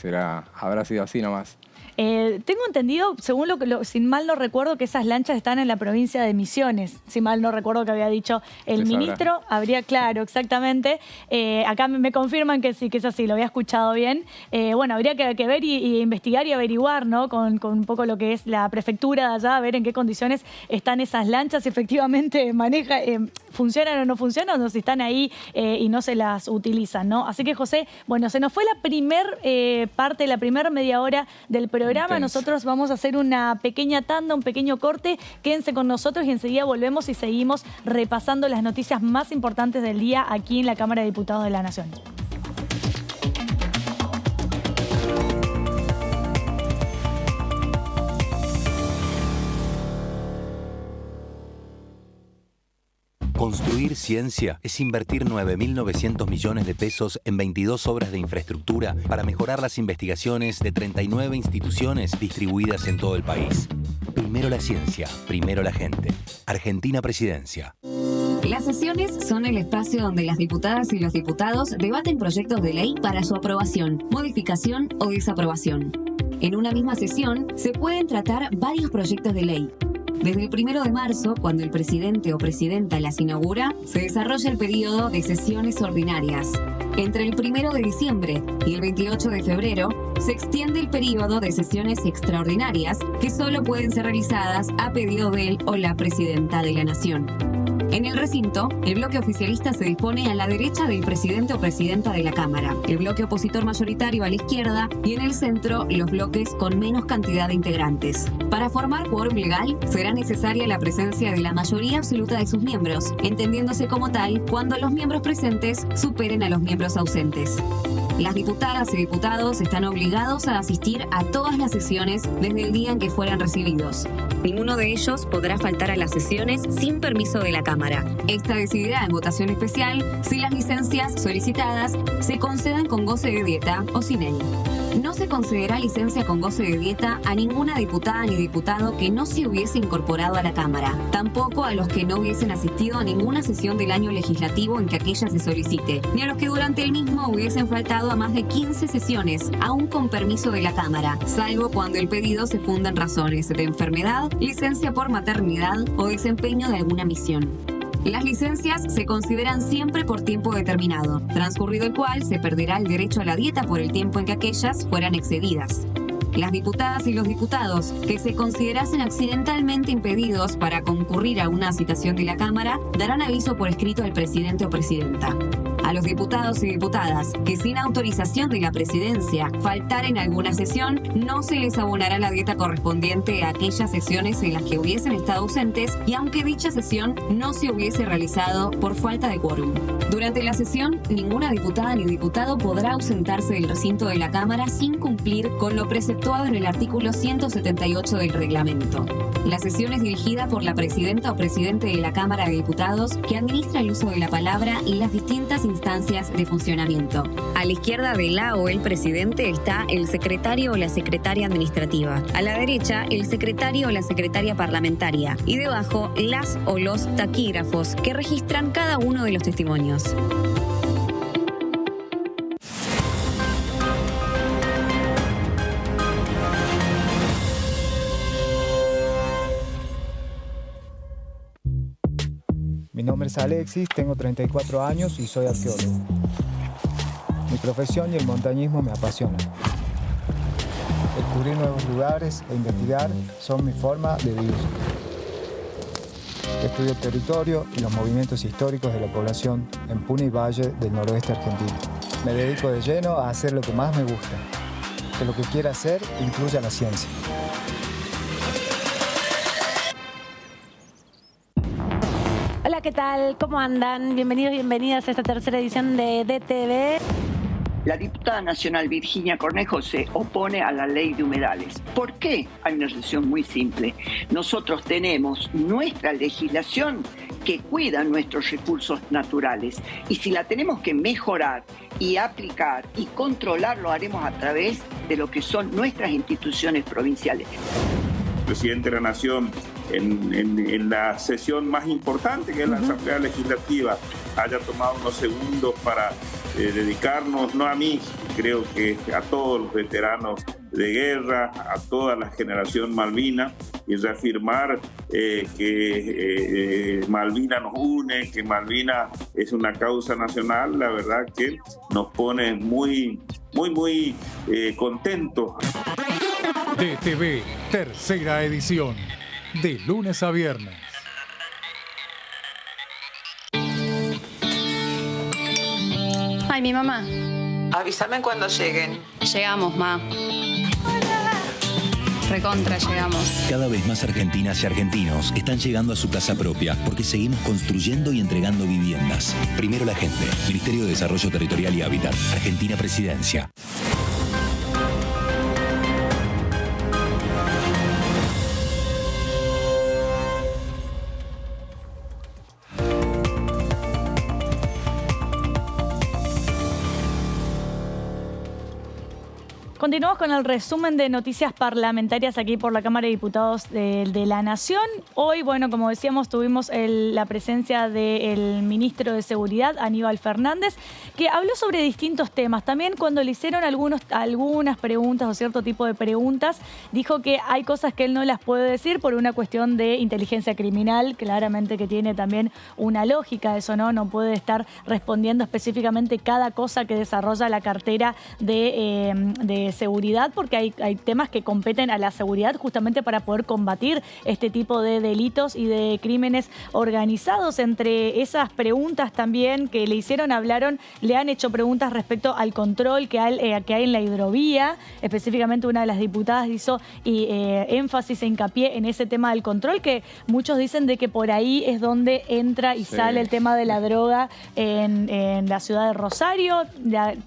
habrá sido así nomás. Tengo entendido, según sin mal no recuerdo, que esas lanchas están en la provincia de Misiones. Si mal no recuerdo que había dicho el ministro. Habría, claro, exactamente. Acá me confirman que sí, que es así, lo había escuchado bien. Bueno, habría que ver y investigar y averiguar, ¿no? Con un poco lo que es la prefectura de allá, a ver en qué condiciones están esas lanchas, si efectivamente funcionan o no funcionan, o si están ahí y no se las utilizan, ¿no? Así que, José, bueno, se nos fue la primera media hora del programa. Nosotros vamos a hacer una pequeña tanda, un pequeño corte. Quédense con nosotros y enseguida volvemos y seguimos repasando las noticias más importantes del día aquí en la Cámara de Diputados de la Nación. Construir ciencia es invertir 9.900 millones de pesos en 22 obras de infraestructura para mejorar las investigaciones de 39 instituciones distribuidas en todo el país. Primero la ciencia, primero la gente. Argentina Presidencia. Las sesiones son el espacio donde las diputadas y los diputados debaten proyectos de ley para su aprobación, modificación o desaprobación. En una misma sesión se pueden tratar varios proyectos de ley. Desde el 1 de marzo, cuando el presidente o presidenta las inaugura, se desarrolla el periodo de sesiones ordinarias. Entre el 1 de diciembre y el 28 de febrero, se extiende el periodo de sesiones extraordinarias, que solo pueden ser realizadas a pedido del o la presidenta de la Nación. En el recinto, el bloque oficialista se dispone a la derecha del presidente o presidenta de la Cámara, el bloque opositor mayoritario a la izquierda y en el centro los bloques con menos cantidad de integrantes. Para formar quórum legal será necesaria la presencia de la mayoría absoluta de sus miembros, entendiéndose como tal cuando los miembros presentes superen a los miembros ausentes. Las diputadas y diputados están obligados a asistir a todas las sesiones desde el día en que fueran recibidos. Ninguno de ellos podrá faltar a las sesiones sin permiso de la Cámara. Esta decidirá en votación especial si las licencias solicitadas se conceden con goce de dieta o sin él. No se concederá licencia con goce de dieta a ninguna diputada ni diputado que no se hubiese incorporado a la Cámara, tampoco a los que no hubiesen asistido a ninguna sesión del año legislativo en que aquella se solicite, ni a los que durante el mismo hubiesen faltado a más de 15 sesiones, aún con permiso de la Cámara, salvo cuando el pedido se funda en razones de enfermedad, licencia por maternidad o desempeño de alguna misión. Las licencias se consideran siempre por tiempo determinado, transcurrido el cual se perderá el derecho a la dieta por el tiempo en que aquellas fueran excedidas. Las diputadas y los diputados que se considerasen accidentalmente impedidos para concurrir a una citación de la Cámara darán aviso por escrito al presidente o presidenta. A los diputados y diputadas que sin autorización de la presidencia faltar en alguna sesión, no se les abonará la dieta correspondiente a aquellas sesiones en las que hubiesen estado ausentes y aunque dicha sesión no se hubiese realizado por falta de quórum. Durante la sesión, ninguna diputada ni diputado podrá ausentarse del recinto de la Cámara sin cumplir con lo preceptuado en el artículo 178 del reglamento. La sesión es dirigida por la presidenta o presidente de la Cámara de Diputados, que administra el uso de la palabra y las distintas instancias de funcionamiento. A la izquierda de la o el presidente está el secretario o la secretaria administrativa. A la derecha, el secretario o la secretaria parlamentaria. Y debajo, las o los taquígrafos, que registran cada uno de los testimonios. Mi nombre es Alexis, tengo 34 años y soy arqueólogo. Mi profesión y el montañismo me apasionan. Descubrir nuevos lugares e investigar son mi forma de vivir. Estudio el territorio y los movimientos históricos de la población en Puna y Valle del noroeste argentino. Me dedico de lleno a hacer lo que más me gusta, que lo que quiera hacer incluya la ciencia. Hola, ¿qué tal? ¿Cómo andan? Bienvenidos, bienvenidas a esta tercera edición de DTV. La diputada nacional Virginia Cornejo se opone a la ley de humedales. ¿Por qué? Hay una razón muy simple. Nosotros tenemos nuestra legislación que cuida nuestros recursos naturales y si la tenemos que mejorar y aplicar y controlar, lo haremos a través de lo que son nuestras instituciones provinciales. El presidente de la Nación en la sesión más importante que es la Asamblea Legislativa haya tomado unos segundos para dedicarnos, no a mí, creo que a todos los veteranos de guerra, a toda la generación Malvina y reafirmar que Malvina nos une, que Malvina es una causa nacional, la verdad que nos pone muy contentos. DTV, tercera edición, de lunes a viernes. Ay, mi mamá. Avísame cuando lleguen. Llegamos, ma. Recontra llegamos. Cada vez más argentinas y argentinos están llegando a su casa propia porque seguimos construyendo y entregando viviendas. Primero la gente. Ministerio de Desarrollo Territorial y Hábitat. Argentina Presidencia. Continuamos con el resumen de noticias parlamentarias aquí por la Cámara de Diputados de la Nación. Hoy, bueno, como decíamos, tuvimos la presencia del ministro de Seguridad, Aníbal Fernández, que habló sobre distintos temas. También cuando le hicieron algunas preguntas o cierto tipo de preguntas, dijo que hay cosas que él no las puede decir por una cuestión de inteligencia criminal, claramente que tiene también una lógica eso, ¿no? No puede estar respondiendo específicamente cada cosa que desarrolla la cartera de seguridad, porque hay temas que competen a la seguridad justamente para poder combatir este tipo de delitos y de crímenes organizados. Entre esas preguntas también que le hicieron, le han hecho preguntas respecto al control que hay en la hidrovía. Específicamente una de las diputadas hizo énfasis e hincapié en ese tema del control, que muchos dicen de que por ahí es donde entra y sale el tema de la droga en la ciudad de Rosario.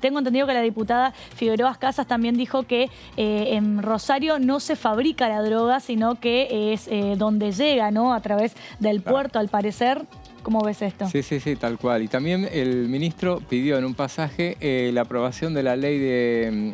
Tengo entendido que la diputada Figueroa Casas también dijo que en Rosario no se fabrica la droga, sino que es donde llega, ¿no? A través del puerto, al parecer. ¿Cómo ves esto? Sí, tal cual. Y también el ministro pidió en un pasaje la aprobación de la ley de...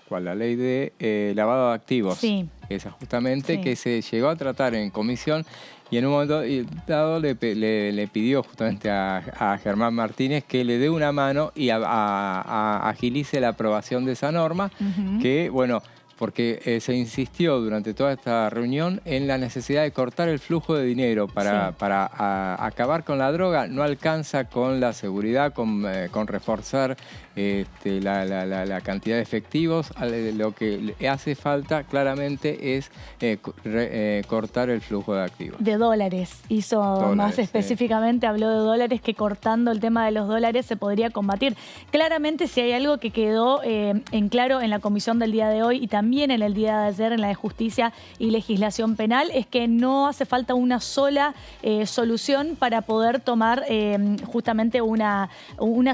¿cuál? La ley de lavado de activos. Sí. Esa justamente, que se llegó a tratar en comisión y en un momento dado le pidió justamente a Germán Martínez que le dé una mano y agilice la aprobación de esa norma, que, bueno, porque se insistió durante toda esta reunión en la necesidad de cortar el flujo de dinero para acabar con la droga. No alcanza con la seguridad, con reforzar la cantidad de efectivos. Lo que le hace falta claramente es cortar el flujo de activos. De dólares. Más específicamente habló de dólares, que cortando el tema de los dólares se podría combatir. Claramente, si hay algo que quedó en claro en la comisión del día de hoy y también en el día de ayer en la de Justicia y Legislación Penal, es que no hace falta una sola solución para poder tomar justamente una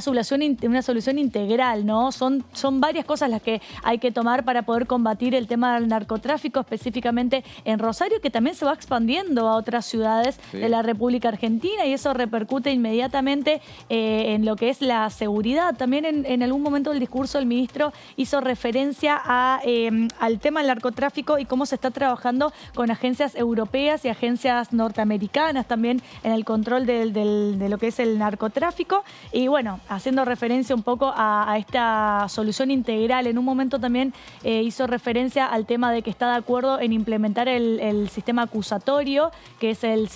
solución integral, ¿no? Son varias cosas las que hay que tomar para poder combatir el tema del narcotráfico, específicamente en Rosario, que también se va expandiendo a otras ciudades de la República Argentina, y eso repercute inmediatamente en lo que es la seguridad. También en algún momento del discurso el ministro hizo referencia al tema del narcotráfico y cómo se está trabajando con agencias europeas y agencias norteamericanas también en el control de lo que es el narcotráfico. Y bueno, haciendo referencia un poco a esta solución integral. En un momento también hizo referencia al tema de que está de acuerdo en implementar el sistema acusatorio, que es el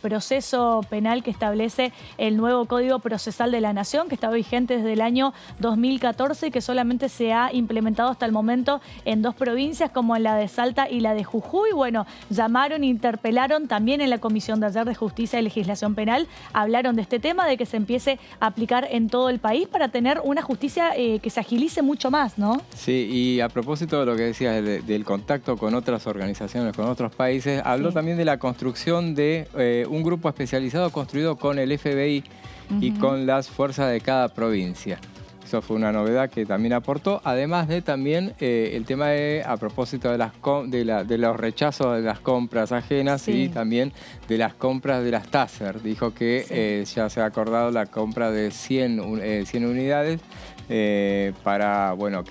proceso penal que establece el nuevo Código Procesal de la Nación, que está vigente desde el año 2014 y que solamente se ha implementado hasta el momento en 2 provincias, como en la de Salta y la de Jujuy. Bueno, llamaron, interpelaron también en la comisión de ayer de Justicia y Legislación Penal, hablaron de este tema, de que se empiece a aplicar en todo el país para tener una justicia que se agilice mucho más, ¿no? Sí, y a propósito de lo que decías del contacto con otras organizaciones, con otros países, habló también de la construcción de un grupo especializado construido con el FBI y con las fuerzas de cada provincia. Eso fue una novedad que también aportó, además de también el tema a propósito de los rechazos de las compras ajenas y también de las compras de las Taser. Dijo que ya se ha acordado la compra de 100 unidades que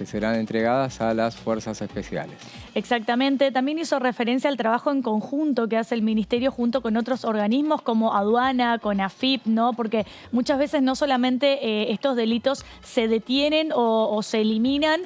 serán entregadas a las fuerzas especiales. Exactamente. También hizo referencia al trabajo en conjunto que hace el Ministerio junto con otros organismos como Aduana, con AFIP, ¿no? Porque muchas veces no solamente estos delitos se detienen o se eliminan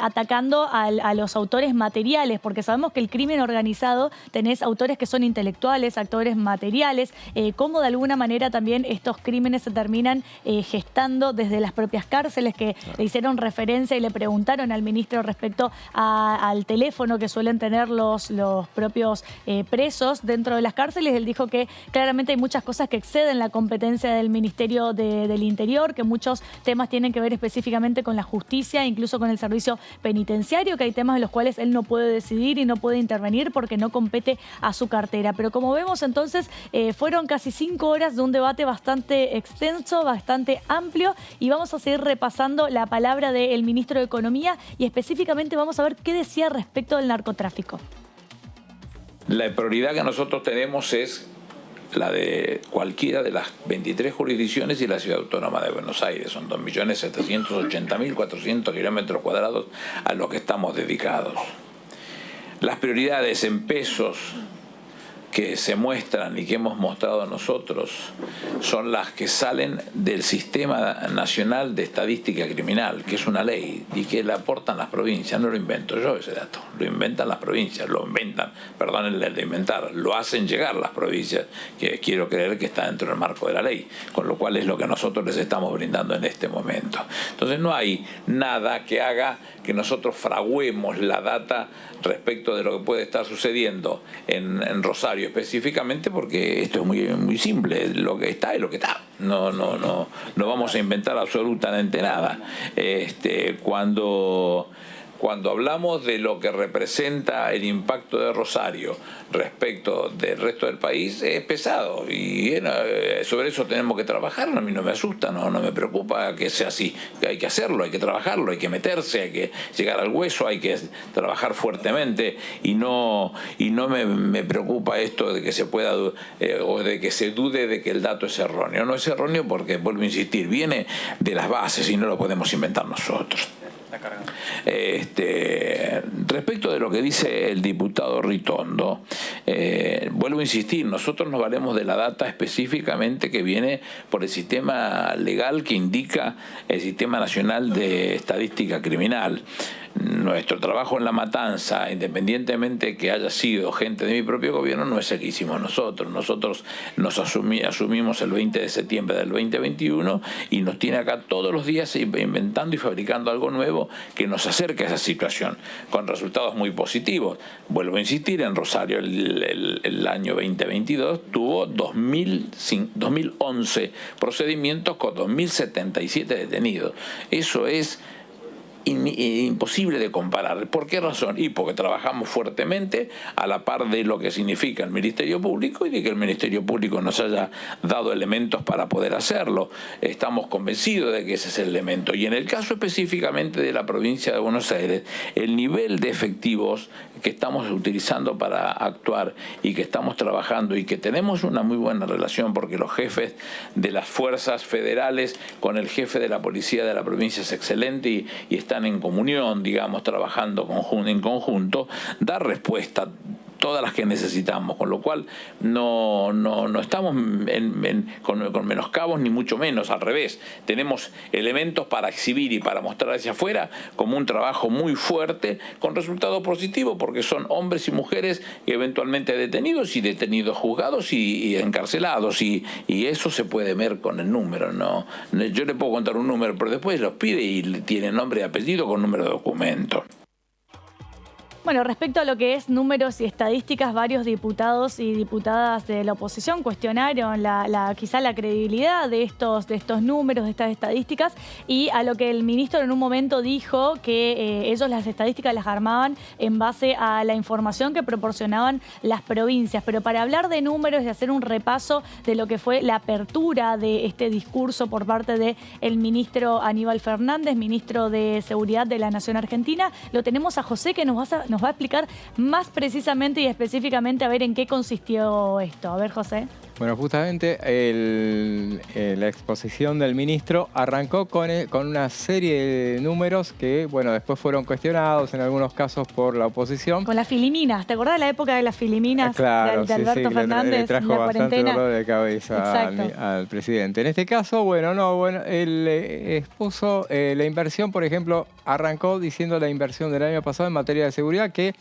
atacando a los autores materiales, porque sabemos que el crimen organizado tenés autores que son intelectuales, actores materiales, cómo de alguna manera también estos crímenes se terminan gestando desde las propias cárceles, que le hicieron referencia y le preguntaron al ministro respecto al teléfono que suelen tener los propios presos dentro de las cárceles. Él dijo que claramente hay muchas cosas que exceden la competencia del Ministerio del Interior, que muchos temas tienen que ver específicamente con la justicia, incluso con el servicio penitenciario, que hay temas en los cuales él no puede decidir y no puede intervenir porque no compete a su cartera. Pero como vemos entonces, fueron casi 5 horas de un debate bastante extenso, bastante amplio, y vamos a seguir repasando la palabra del ministro de Economía y específicamente vamos a ver qué decía respecto del narcotráfico. La prioridad que nosotros tenemos es la de cualquiera de las 23 jurisdicciones y la Ciudad Autónoma de Buenos Aires. Son 2.780.400 kilómetros cuadrados a lo que estamos dedicados. Las prioridades en pesos que se muestran y que hemos mostrado nosotros son las que salen del Sistema Nacional de Estadística Criminal, que es una ley y que la aportan las provincias. No lo invento yo ese dato, lo inventan las provincias, lo hacen llegar las provincias, que quiero creer que está dentro del marco de la ley, con lo cual es lo que nosotros les estamos brindando en este momento. Entonces no hay nada que haga que nosotros fraguemos la data respecto de lo que puede estar sucediendo en Rosario específicamente, porque esto es muy simple, lo que está es lo que está. No vamos a inventar absolutamente nada. Cuando hablamos de lo que representa el impacto de Rosario respecto del resto del país, es pesado y sobre eso tenemos que trabajar. A mí no me asusta, no me preocupa que sea así. Hay que hacerlo, hay que trabajarlo, hay que meterse, hay que llegar al hueso, hay que trabajar fuertemente y no me preocupa esto de que se pueda o de que se dude de que el dato es erróneo. No es erróneo porque, vuelvo a insistir, viene de las bases y no lo podemos inventar nosotros. Respecto de lo que dice el diputado Ritondo, vuelvo a insistir, nosotros nos valemos de la data específicamente que viene por el sistema legal que indica el Sistema Nacional de Estadística Criminal. Nuestro trabajo en La Matanza, independientemente que haya sido gente de mi propio gobierno, no es el que hicimos nosotros. Nosotros nos asumimos el 20 de septiembre del 2021 y nos tiene acá todos los días inventando y fabricando algo nuevo que nos acerca a esa situación, con resultados muy positivos. Vuelvo a insistir, en Rosario el año 2022 tuvo 2011 procedimientos con 2.077 detenidos. Eso es imposible de comparar. ¿Por qué razón? Y porque trabajamos fuertemente a la par de lo que significa el Ministerio Público y de que el Ministerio Público nos haya dado elementos para poder hacerlo. Estamos convencidos de que ese es el elemento. Y en el caso específicamente de la provincia de Buenos Aires, el nivel de efectivos que estamos utilizando para actuar y que estamos trabajando y que tenemos una muy buena relación porque los jefes de las fuerzas federales con el jefe de la policía de la provincia es excelente y están en comunión, digamos, trabajando en conjunto, da respuesta todas las que necesitamos, con lo cual no estamos con menoscabos ni mucho menos, al revés, tenemos elementos para exhibir y para mostrar hacia afuera como un trabajo muy fuerte con resultados positivos porque son hombres y mujeres eventualmente detenidos y detenidos juzgados y encarcelados y eso se puede ver con el número, ¿no? Yo le puedo contar un número, pero después los pide y tiene nombre y apellido con número de documento. Bueno, respecto a lo que es números y estadísticas, varios diputados y diputadas de la oposición cuestionaron quizá la credibilidad de estos números, de estas estadísticas, y a lo que el ministro en un momento dijo que ellos las estadísticas las armaban en base a la información que proporcionaban las provincias. Pero para hablar de números y hacer un repaso de lo que fue la apertura de este discurso por parte del ministro Aníbal Fernández, ministro de Seguridad de la Nación Argentina, lo tenemos a José que nos va a explicar más precisamente y específicamente a ver en qué consistió esto. A ver, José. Bueno, justamente la exposición del ministro arrancó con una serie de números que, bueno, después fueron cuestionados en algunos casos por la oposición. Con las filiminas, ¿te acordás de la época de las filiminas? Claro, de Alberto Fernández? Le trajo bastante dolor de cabeza al presidente. En este caso, él expuso la inversión, por ejemplo, arrancó diciendo la inversión del año pasado en materia de seguridad que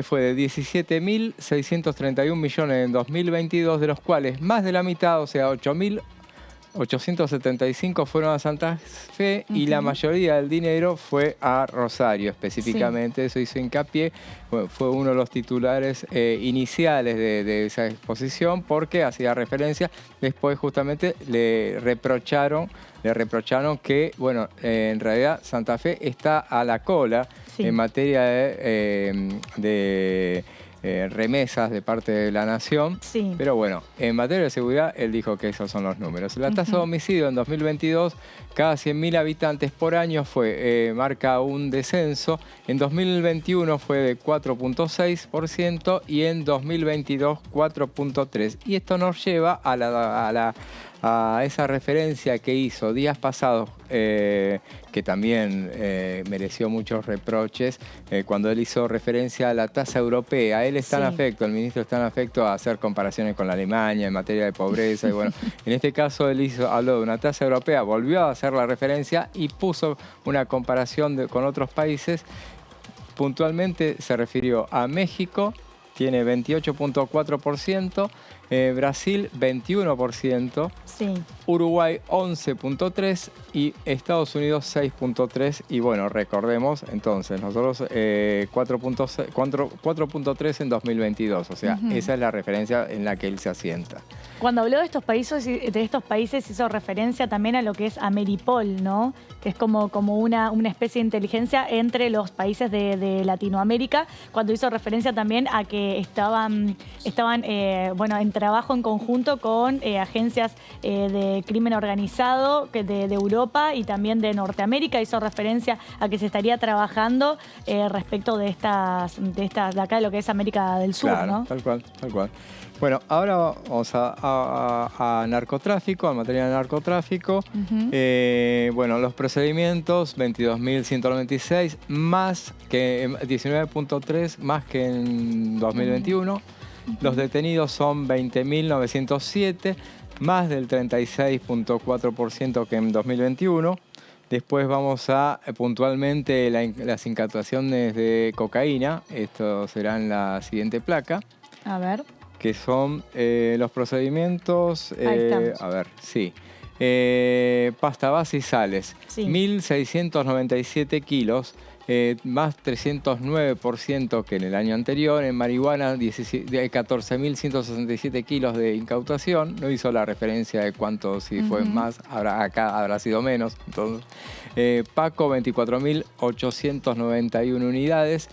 fue de 17.631 millones en 2022, de los cuales más de la mitad, o sea, 8.875 fueron a Santa Fe y la mayoría del dinero fue a Rosario específicamente. Eso hizo hincapié, fue uno de los titulares iniciales de esa exposición porque hacía referencia, después justamente le reprocharon que, bueno, en realidad Santa Fe está a la cola en materia de remesas de parte de la Nación. Sí. Pero bueno, en materia de seguridad, él dijo que esos son los números. La tasa de homicidio en 2022, cada 100.000 habitantes por año marca un descenso. En 2021 fue de 4.6% y en 2022 4.3%. Y esto nos lleva a esa referencia que hizo días pasados, que también mereció muchos reproches, cuando él hizo referencia a la tasa europea. Él está en afecto, el ministro está en afecto a hacer comparaciones con la Alemania en materia de pobreza. Y bueno, en este caso él habló de una tasa europea, volvió a hacer la referencia y puso una comparación con otros países. Puntualmente se refirió a México, tiene 28.4%, Brasil 21%, Uruguay 11.3% y Estados Unidos 6.3%. Y bueno, recordemos entonces, nosotros 4.3% en 2022, o sea, esa es la referencia en la que él se asienta. Cuando habló de estos países hizo referencia también a lo que es Ameripol, ¿no? Que es como una especie de inteligencia entre los países de Latinoamérica, cuando hizo referencia también a que estaban en trabajo en conjunto con agencias de crimen organizado de Europa y también de Norteamérica. Hizo referencia a que se estaría trabajando respecto de estas de acá, de lo que es América del Sur, claro, ¿no? Tal cual. Bueno, ahora vamos a narcotráfico, a materia de narcotráfico. Bueno, los procedimientos, 22.196, más que 19.3, más que en 2021. Los detenidos son 20.907, más del 36.4% que en 2021. Después vamos a puntualmente las incautaciones de cocaína. Esto será en la siguiente placa. A ver. Que son los procedimientos. A ver, sí. Pasta base y sales. Sí. 1.697 kilos. Más 309% que en el año anterior. En marihuana, 14.167 kilos de incautación. No hizo la referencia de cuánto, si fue más, acá habrá sido menos. Entonces, Paco, 24.891 unidades,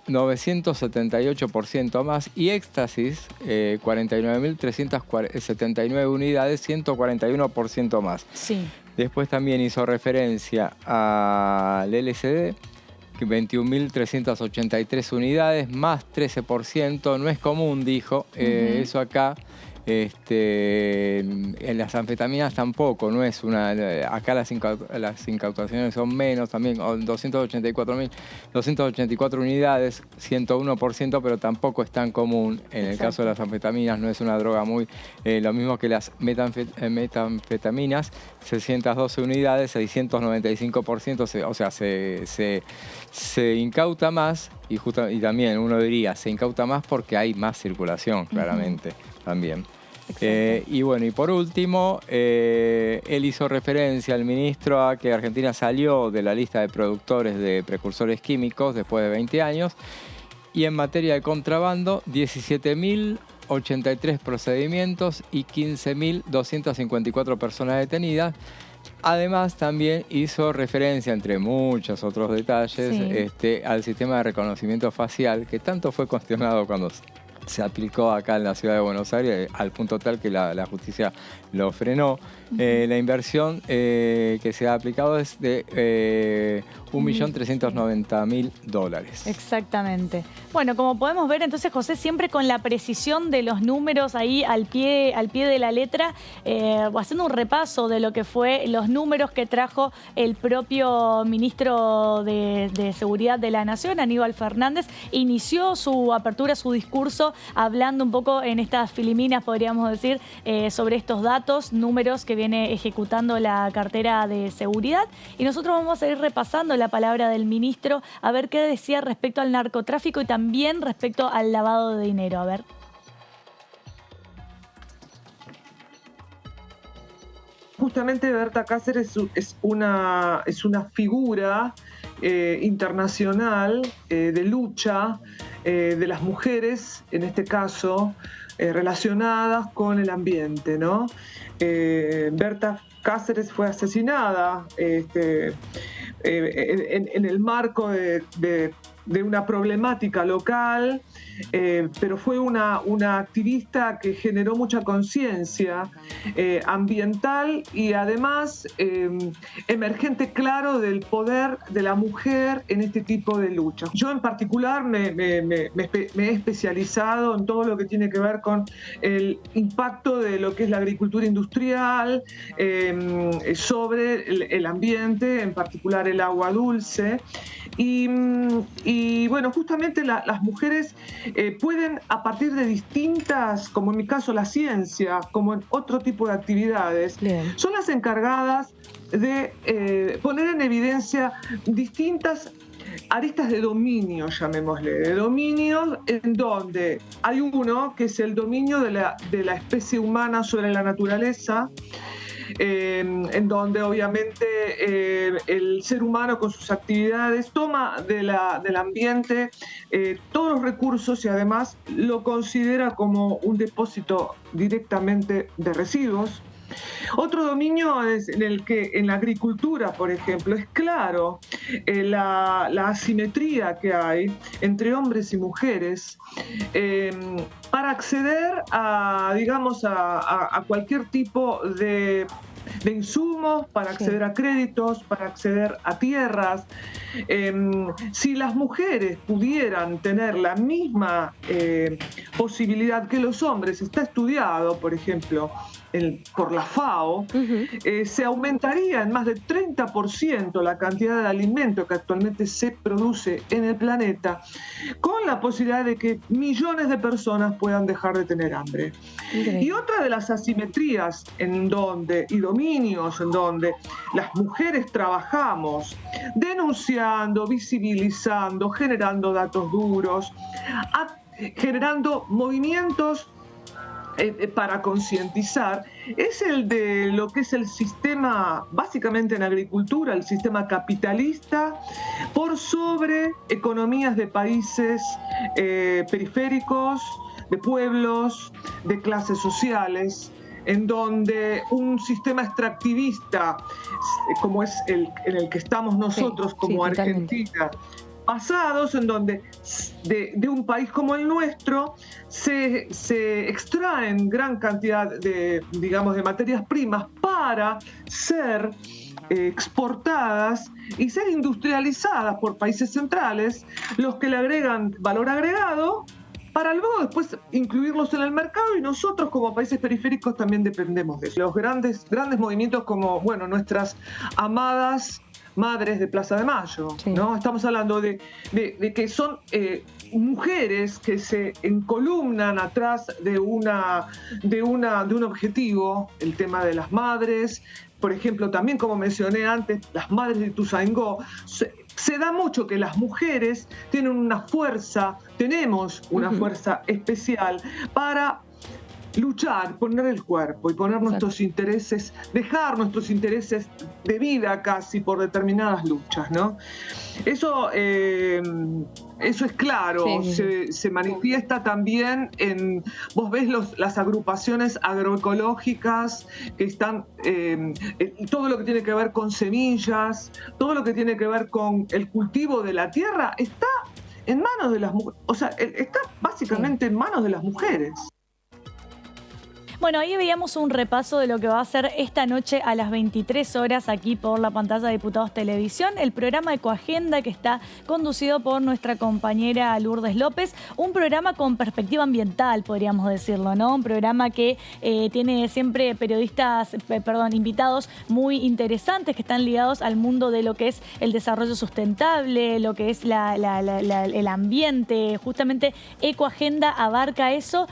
978% más. Y éxtasis, 49.379 unidades, 141% más. Sí. Después también hizo referencia al LSD, 21.383 unidades, más 13%. No es común, dijo. Eso acá. En las anfetaminas tampoco, no es una. Acá las incautaciones son menos también, 284 unidades, 101%, pero tampoco es tan común. En el caso de las anfetaminas no es una droga muy. Lo mismo que las metanfetaminas, 612 unidades, 695%, o sea, se incauta más y también uno diría, se incauta más porque hay más circulación, claramente, también. Y bueno, y por último, él hizo referencia al ministro a que Argentina salió de la lista de productores de precursores químicos después de 20 años. Y en materia de contrabando, 17.083 procedimientos y 15.254 personas detenidas. Además, también hizo referencia, entre muchos otros detalles, al sistema de reconocimiento facial, que tanto fue cuestionado cuando se aplicó acá en la ciudad de Buenos Aires, al punto tal que la justicia lo frenó. La inversión que se ha aplicado es de $1.390.000. Exactamente. Bueno, como podemos ver, entonces, José, siempre con la precisión de los números ahí al pie de la letra, haciendo un repaso de lo que fue los números que trajo el propio ministro de Seguridad de la Nación, Aníbal Fernández. Inició su apertura, su discurso, hablando un poco en estas filiminas, podríamos decir, sobre estos datos, números que viene ejecutando la cartera de seguridad. Y nosotros vamos a ir repasando la palabra del ministro, a ver qué decía respecto al narcotráfico y también respecto al lavado de dinero. A ver. Justamente Berta Cáceres es una figura internacional de lucha de las mujeres, en este caso, relacionadas con el ambiente, ¿no? Berta Cáceres fue asesinada en el marco de una problemática local, pero fue una activista que generó mucha conciencia ambiental y además emergente claro del poder de la mujer en este tipo de lucha. Yo en particular me he especializado en todo lo que tiene que ver con el impacto de lo que es la agricultura industrial sobre el ambiente, en particular el agua dulce. Y bueno, justamente las mujeres pueden, a partir de distintas, como en mi caso la ciencia, como en otro tipo de actividades, son las encargadas de poner en evidencia distintas aristas de dominio, llamémosle, de dominio en donde hay uno que es el dominio de la especie humana sobre la naturaleza, en donde obviamente el ser humano con sus actividades toma del ambiente todos los recursos y además lo considera como un depósito directamente de residuos. Otro dominio es en el que en la agricultura, por ejemplo, es claro la asimetría que hay entre hombres y mujeres para acceder a, digamos, a cualquier tipo de insumos, para acceder a créditos, para acceder a tierras. Si las mujeres pudieran tener la misma posibilidad que los hombres, está estudiado, por ejemplo, por la FAO, se aumentaría en más de 30% la cantidad de alimento que actualmente se produce en el planeta, con la posibilidad de que millones de personas puedan dejar de tener hambre. Y otra de las asimetrías y dominios en donde las mujeres trabajamos, denunciando, visibilizando, generando datos duros, generando movimientos para concientizar, es el de lo que es el sistema, básicamente en agricultura, el sistema capitalista, por sobre economías de países periféricos, de pueblos, de clases sociales, en donde un sistema extractivista, como es en el que estamos nosotros como Argentina, basados en donde de un país como el nuestro se extraen gran cantidad de materias primas para ser exportadas y ser industrializadas por países centrales, los que le agregan valor agregado para luego después incluirlos en el mercado, y nosotros como países periféricos también dependemos de eso. Los grandes movimientos como, nuestras amadas madres de Plaza de Mayo, ¿no? Estamos hablando de que son mujeres que se encolumnan atrás de un objetivo, el tema de las madres, por ejemplo, también como mencioné antes, las madres de Ituzaingó. Se da mucho que las mujeres tenemos una fuerza especial para luchar, poner el cuerpo y poner nuestros intereses, dejar nuestros intereses de vida casi por determinadas luchas, ¿no? Eso es claro, se manifiesta también vos ves las agrupaciones agroecológicas que están, todo lo que tiene que ver con semillas, todo lo que tiene que ver con el cultivo de la tierra, está en manos de las mujeres, está básicamente en manos de las mujeres. Bueno, ahí veíamos un repaso de lo que va a ser esta noche a las 23 horas aquí por la pantalla de Diputados Televisión, el programa Ecoagenda, que está conducido por nuestra compañera Lourdes López, un programa con perspectiva ambiental, podríamos decirlo, ¿no? Un programa que tiene siempre invitados muy interesantes que están ligados al mundo de lo que es el desarrollo sustentable, lo que es el ambiente. Justamente Ecoagenda abarca eso.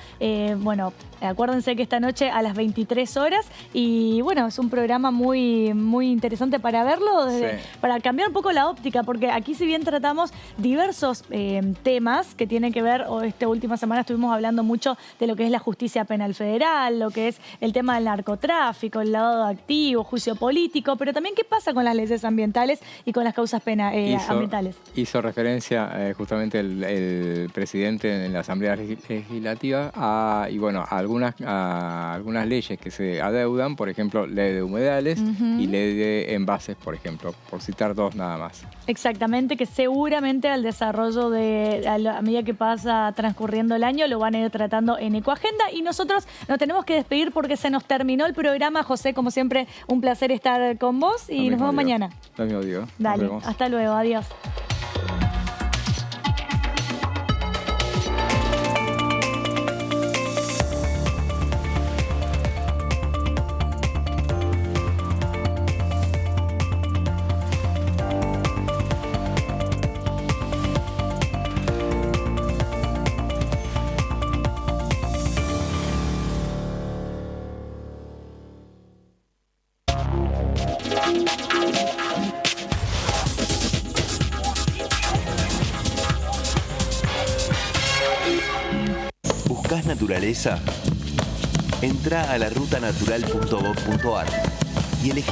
Acuérdense que esta noche a las 23 horas y es un programa muy, muy interesante para verlo, para cambiar un poco la óptica, porque aquí si bien tratamos diversos temas que tienen que ver, esta última semana estuvimos hablando mucho de lo que es la justicia penal federal, lo que es el tema del narcotráfico, el lavado de activos, juicio político, pero también qué pasa con las leyes ambientales y con las causas ambientales. Hizo referencia justamente el presidente en la Asamblea Legislativa a algunas leyes que se adeudan, por ejemplo, ley de humedales y ley de envases, por ejemplo, por citar dos nada más. Exactamente, que seguramente al desarrollo a medida que pasa transcurriendo el año lo van a ir tratando en Ecoagenda, y nosotros nos tenemos que despedir porque se nos terminó el programa. José, como siempre, un placer estar con vos y nos vemos mañana. Lo mismo digo. Dale, hasta luego, adiós. ¿Buscás naturaleza? Entrá a larutanatural.gov.ar y elegí